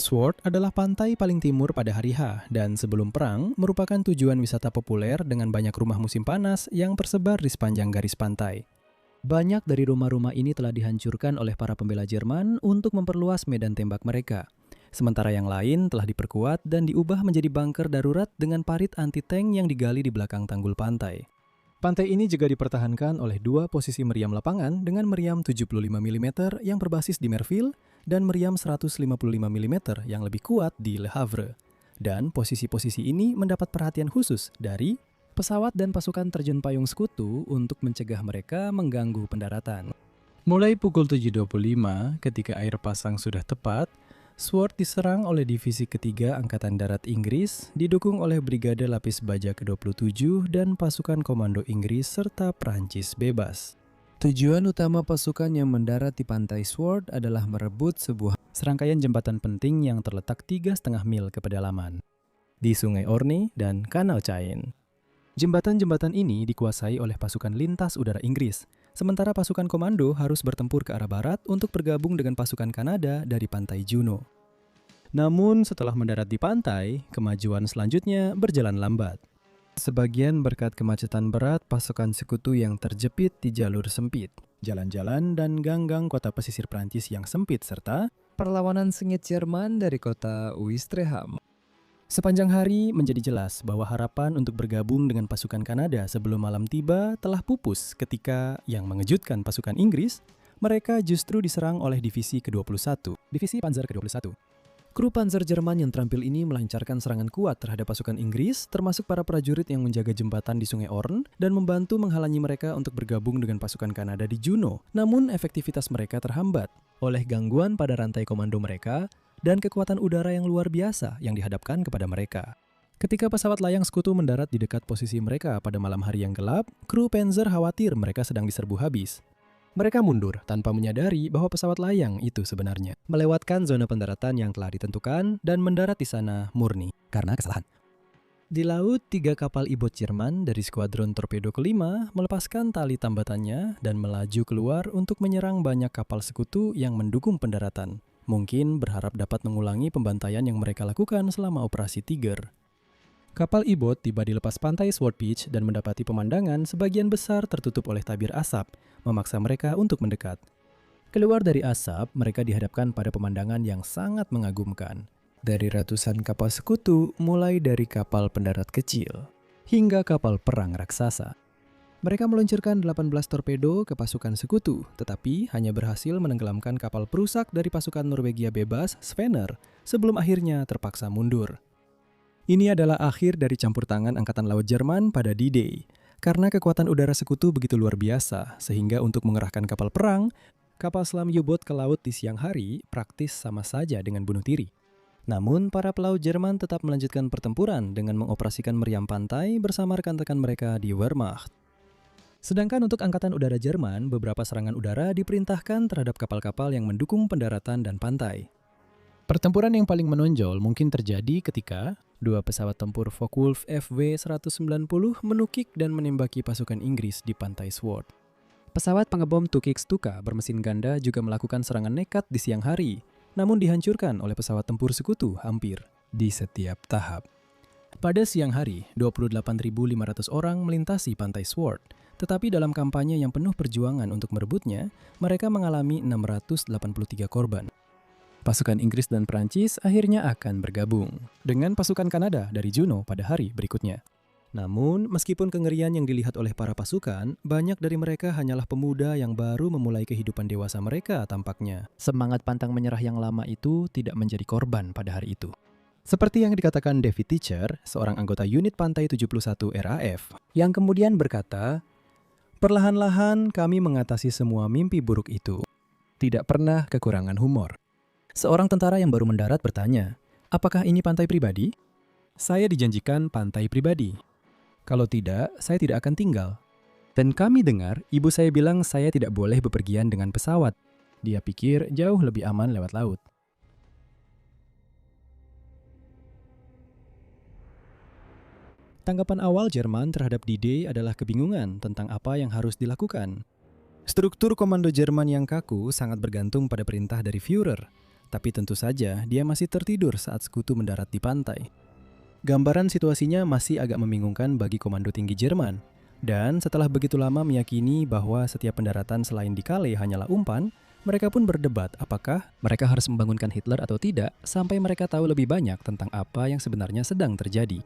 Sword adalah pantai paling timur pada hari H dan sebelum perang merupakan tujuan wisata populer dengan banyak rumah musim panas yang tersebar di sepanjang garis pantai. Banyak dari rumah-rumah ini telah dihancurkan oleh para pembela Jerman untuk memperluas medan tembak mereka. Sementara yang lain telah diperkuat dan diubah menjadi bunker darurat dengan parit anti-tank yang digali di belakang tanggul pantai. Pantai ini juga dipertahankan oleh 2 posisi meriam lapangan dengan meriam 75 mm yang berbasis di Merville dan meriam 155 mm yang lebih kuat di Le Havre. Dan posisi-posisi ini mendapat perhatian khusus dari pesawat dan pasukan terjun payung sekutu untuk mencegah mereka mengganggu pendaratan. Mulai pukul 7.25 ketika air pasang sudah tepat, Sword diserang oleh Divisi Ketiga Angkatan Darat Inggris, didukung oleh Brigade Lapis Baja ke-27 dan pasukan komando Inggris serta Prancis bebas. Tujuan utama pasukan yang mendarat di pantai Sword adalah merebut sebuah serangkaian jembatan penting yang terletak 3,5 mil ke pedalaman di Sungai Orne dan Kanal Caen. Jembatan-jembatan ini dikuasai oleh pasukan lintas udara Inggris, sementara pasukan komando harus bertempur ke arah barat untuk bergabung dengan pasukan Kanada dari pantai Juno. Namun setelah mendarat di pantai, kemajuan selanjutnya berjalan lambat. Sebagian berkat kemacetan berat pasukan sekutu yang terjepit di jalur sempit, jalan-jalan dan gang-gang kota pesisir Prancis yang sempit, serta perlawanan sengit Jerman dari kota Ouistreham. Sepanjang hari menjadi jelas bahwa harapan untuk bergabung dengan pasukan Kanada sebelum malam tiba telah pupus ketika yang mengejutkan pasukan Inggris, mereka justru diserang oleh Divisi ke-21, Divisi Panzer ke-21. Kru Panzer Jerman yang terampil ini melancarkan serangan kuat terhadap pasukan Inggris, termasuk para prajurit yang menjaga jembatan di Sungai Orne dan membantu menghalangi mereka untuk bergabung dengan pasukan Kanada di Juno. Namun efektivitas mereka terhambat oleh gangguan pada rantai komando mereka dan kekuatan udara yang luar biasa yang dihadapkan kepada mereka. Ketika pesawat layang sekutu mendarat di dekat posisi mereka pada malam hari yang gelap, kru Panzer khawatir mereka sedang diserbu habis. Mereka mundur tanpa menyadari bahwa pesawat layang itu sebenarnya melewatkan zona pendaratan yang telah ditentukan dan mendarat di sana murni karena kesalahan. Di laut, 3 kapal I-Boat Jerman dari skuadron torpedo ke-5 melepaskan tali tambatannya dan melaju keluar untuk menyerang banyak kapal sekutu yang mendukung pendaratan. Mungkin berharap dapat mengulangi pembantaian yang mereka lakukan selama operasi Tiger. Kapal I-Boat tiba di lepas pantai Sword Beach dan mendapati pemandangan sebagian besar tertutup oleh tabir asap, memaksa mereka untuk mendekat. Keluar dari asap, mereka dihadapkan pada pemandangan yang sangat mengagumkan. Dari ratusan kapal sekutu, mulai dari kapal pendarat kecil hingga kapal perang raksasa. Mereka meluncurkan 18 torpedo ke pasukan sekutu, tetapi hanya berhasil menenggelamkan kapal perusak dari pasukan Norwegia bebas, Svenner, sebelum akhirnya terpaksa mundur. Ini adalah akhir dari campur tangan Angkatan Laut Jerman pada D-Day. Karena kekuatan udara sekutu begitu luar biasa, sehingga untuk mengerahkan kapal perang, kapal selam U-Boat ke laut di siang hari praktis sama saja dengan bunuh diri. Namun, para pelaut Jerman tetap melanjutkan pertempuran dengan mengoperasikan meriam pantai bersama rekan-rekan mereka di Wehrmacht. Sedangkan untuk Angkatan Udara Jerman, beberapa serangan udara diperintahkan terhadap kapal-kapal yang mendukung pendaratan dan pantai. Pertempuran yang paling menonjol mungkin terjadi ketika 2 pesawat tempur Focke-Wulf FW-190 menukik dan menembaki pasukan Inggris di pantai Sword. Pesawat pengebom Tukik Stuka bermesin ganda juga melakukan serangan nekat di siang hari, namun dihancurkan oleh pesawat tempur sekutu hampir di setiap tahap. Pada siang hari, 28.500 orang melintasi pantai Sword, tetapi dalam kampanye yang penuh perjuangan untuk merebutnya, mereka mengalami 683 korban. Pasukan Inggris dan Prancis akhirnya akan bergabung dengan pasukan Kanada dari Juno pada hari berikutnya. Namun, meskipun kengerian yang dilihat oleh para pasukan, banyak dari mereka hanyalah pemuda yang baru memulai kehidupan dewasa mereka tampaknya. Semangat pantang menyerah yang lama itu tidak menjadi korban pada hari itu. Seperti yang dikatakan David Teacher, seorang anggota unit Pantai 71 RAF, yang kemudian berkata, "Perlahan-lahan kami mengatasi semua mimpi buruk itu. Tidak pernah kekurangan humor." Seorang tentara yang baru mendarat bertanya, "Apakah ini pantai pribadi?" "Saya dijanjikan pantai pribadi. Kalau tidak, saya tidak akan tinggal." Dan kami dengar ibu saya bilang saya tidak boleh bepergian dengan pesawat. Dia pikir jauh lebih aman lewat laut. Tanggapan awal Jerman terhadap D-Day adalah kebingungan tentang apa yang harus dilakukan. Struktur komando Jerman yang kaku sangat bergantung pada perintah dari Führer, tapi tentu saja dia masih tertidur saat sekutu mendarat di pantai. Gambaran situasinya masih agak membingungkan bagi komando tinggi Jerman, dan setelah begitu lama meyakini bahwa setiap pendaratan selain di Calais hanyalah umpan, mereka pun berdebat apakah mereka harus membangunkan Hitler atau tidak sampai mereka tahu lebih banyak tentang apa yang sebenarnya sedang terjadi.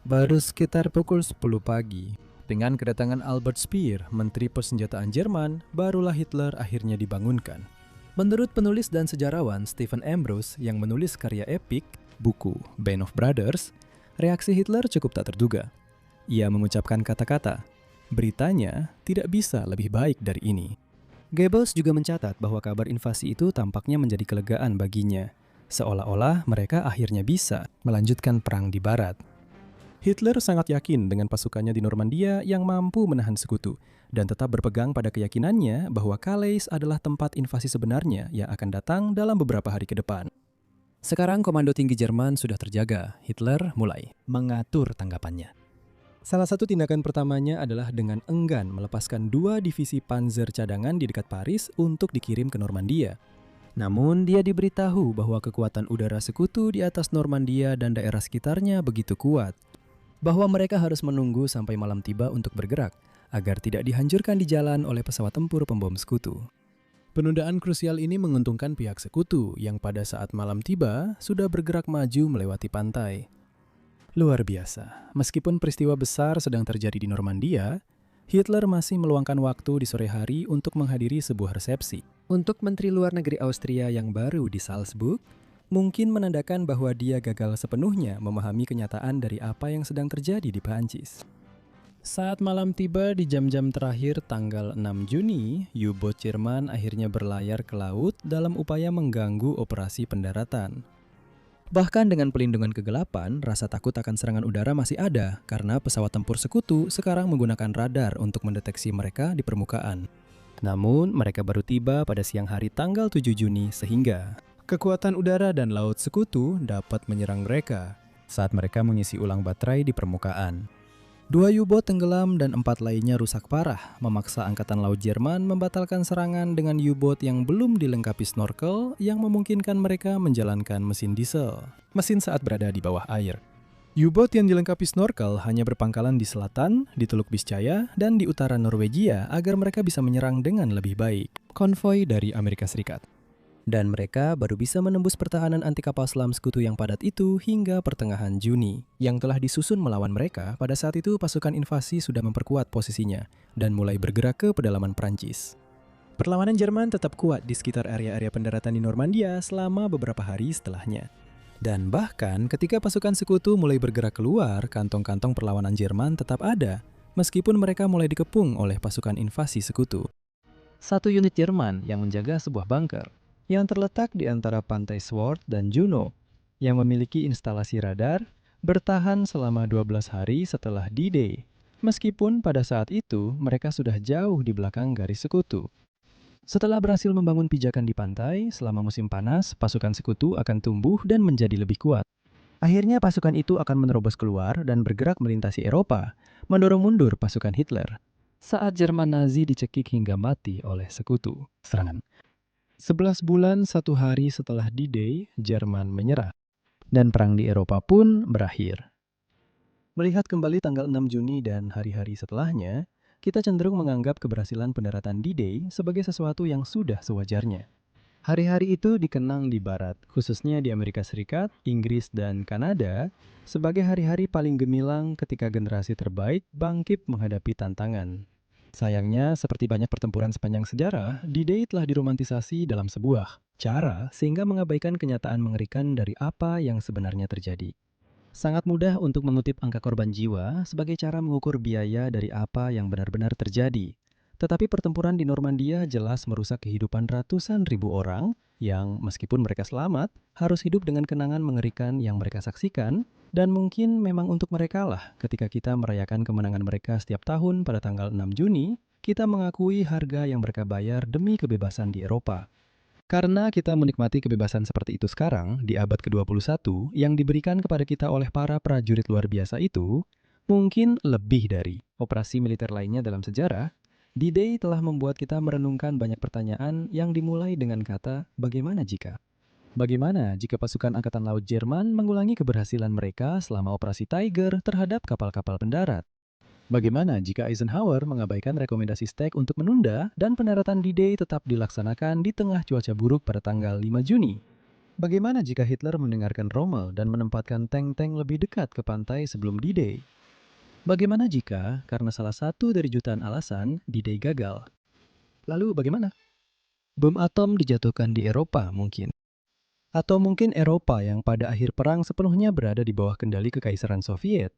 Baru sekitar pukul 10 pagi, dengan kedatangan Albert Speer, Menteri Persenjataan Jerman, barulah Hitler akhirnya dibangunkan. Menurut penulis dan sejarawan Stephen Ambrose yang menulis karya epik, buku Band of Brothers, reaksi Hitler cukup tak terduga. Ia mengucapkan kata-kata, "Beritanya tidak bisa lebih baik dari ini." Goebbels juga mencatat bahwa kabar invasi itu tampaknya menjadi kelegaan baginya, seolah-olah mereka akhirnya bisa melanjutkan perang di barat. Hitler sangat yakin dengan pasukannya di Normandia yang mampu menahan sekutu, dan tetap berpegang pada keyakinannya bahwa Calais adalah tempat invasi sebenarnya yang akan datang dalam beberapa hari ke depan. Sekarang komando tinggi Jerman sudah terjaga, Hitler mulai mengatur tanggapannya. Salah satu tindakan pertamanya adalah dengan enggan melepaskan 2 divisi panzer cadangan di dekat Paris untuk dikirim ke Normandia. Namun dia diberitahu bahwa kekuatan udara sekutu di atas Normandia dan daerah sekitarnya begitu kuat, bahwa mereka harus menunggu sampai malam tiba untuk bergerak, agar tidak dihancurkan di jalan oleh pesawat tempur pembom sekutu. Penundaan krusial ini menguntungkan pihak sekutu yang pada saat malam tiba sudah bergerak maju melewati pantai. Luar biasa, meskipun peristiwa besar sedang terjadi di Normandia, Hitler masih meluangkan waktu di sore hari untuk menghadiri sebuah resepsi. Untuk Menteri Luar Negeri Austria yang baru di Salzburg, mungkin menandakan bahwa dia gagal sepenuhnya memahami kenyataan dari apa yang sedang terjadi di Prancis. Saat malam tiba di jam-jam terakhir tanggal 6 Juni, U-boat Jerman akhirnya berlayar ke laut dalam upaya mengganggu operasi pendaratan. Bahkan dengan pelindungan kegelapan, rasa takut akan serangan udara masih ada karena pesawat tempur sekutu sekarang menggunakan radar untuk mendeteksi mereka di permukaan. Namun, mereka baru tiba pada siang hari tanggal 7 Juni sehingga kekuatan udara dan laut sekutu dapat menyerang mereka saat mereka mengisi ulang baterai di permukaan. 2 U-boat tenggelam dan 4 lainnya rusak parah, memaksa Angkatan Laut Jerman membatalkan serangan dengan U-boat yang belum dilengkapi snorkel yang memungkinkan mereka menjalankan mesin diesel, mesin saat berada di bawah air. U-boat yang dilengkapi snorkel hanya berpangkalan di selatan, di Teluk Biscaya, dan di utara Norwegia agar mereka bisa menyerang dengan lebih baik konvoi dari Amerika Serikat. Dan mereka baru bisa menembus pertahanan anti kapal selam sekutu yang padat itu hingga pertengahan Juni, yang telah disusun melawan mereka. Pada saat itu pasukan invasi sudah memperkuat posisinya dan mulai bergerak ke pedalaman Prancis. Perlawanan Jerman tetap kuat di sekitar area-area pendaratan di Normandia selama beberapa hari setelahnya. Dan bahkan ketika pasukan sekutu mulai bergerak keluar, kantong-kantong perlawanan Jerman tetap ada, meskipun mereka mulai dikepung oleh pasukan invasi sekutu. Satu unit Jerman yang menjaga sebuah bunker yang terletak di antara pantai Sword dan Juno, yang memiliki instalasi radar, bertahan selama 12 hari setelah D-Day, meskipun pada saat itu mereka sudah jauh di belakang garis sekutu. Setelah berhasil membangun pijakan di pantai, selama musim panas, pasukan sekutu akan tumbuh dan menjadi lebih kuat. Akhirnya pasukan itu akan menerobos keluar dan bergerak melintasi Eropa, mendorong mundur pasukan Hitler. Saat Jerman Nazi dicekik hingga mati oleh sekutu serangan. 11 bulan 1 hari setelah D-Day, Jerman menyerah. Dan perang di Eropa pun berakhir. Melihat kembali tanggal 6 Juni dan hari-hari setelahnya, kita cenderung menganggap keberhasilan pendaratan D-Day sebagai sesuatu yang sudah sewajarnya. Hari-hari itu dikenang di Barat, khususnya di Amerika Serikat, Inggris, dan Kanada, sebagai hari-hari paling gemilang ketika generasi terbaik bangkit menghadapi tantangan. Sayangnya, seperti banyak pertempuran sepanjang sejarah, D-Day telah diromantisasi dalam sebuah cara sehingga mengabaikan kenyataan mengerikan dari apa yang sebenarnya terjadi. Sangat mudah untuk mengutip angka korban jiwa sebagai cara mengukur biaya dari apa yang benar-benar terjadi. Tetapi pertempuran di Normandia jelas merusak kehidupan ratusan ribu orang yang meskipun mereka selamat, harus hidup dengan kenangan mengerikan yang mereka saksikan, dan mungkin memang untuk mereka lah ketika kita merayakan kemenangan mereka setiap tahun pada tanggal 6 Juni, kita mengakui harga yang mereka bayar demi kebebasan di Eropa. Karena kita menikmati kebebasan seperti itu sekarang, di abad ke-21, yang diberikan kepada kita oleh para prajurit luar biasa itu, mungkin lebih dari operasi militer lainnya dalam sejarah, D-Day telah membuat kita merenungkan banyak pertanyaan yang dimulai dengan kata, bagaimana jika? Bagaimana jika pasukan Angkatan Laut Jerman mengulangi keberhasilan mereka selama operasi Tiger terhadap kapal-kapal pendarat? Bagaimana jika Eisenhower mengabaikan rekomendasi Steg untuk menunda dan pendaratan D-Day tetap dilaksanakan di tengah cuaca buruk pada tanggal 5 Juni? Bagaimana jika Hitler mendengarkan Rommel dan menempatkan tank-tank lebih dekat ke pantai sebelum D-Day? Bagaimana jika, karena salah satu dari jutaan alasan, D-Day gagal? Lalu bagaimana? Bom atom dijatuhkan di Eropa mungkin. Atau mungkin Eropa yang pada akhir perang sepenuhnya berada di bawah kendali Kekaisaran Soviet.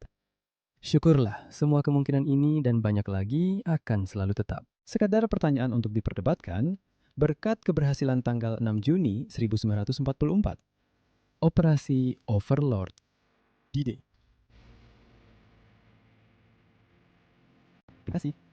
Syukurlah, semua kemungkinan ini dan banyak lagi akan selalu tetap. Sekadar pertanyaan untuk diperdebatkan, berkat keberhasilan tanggal 6 Juni 1944. Operasi Overlord D-Day. Terima kasih.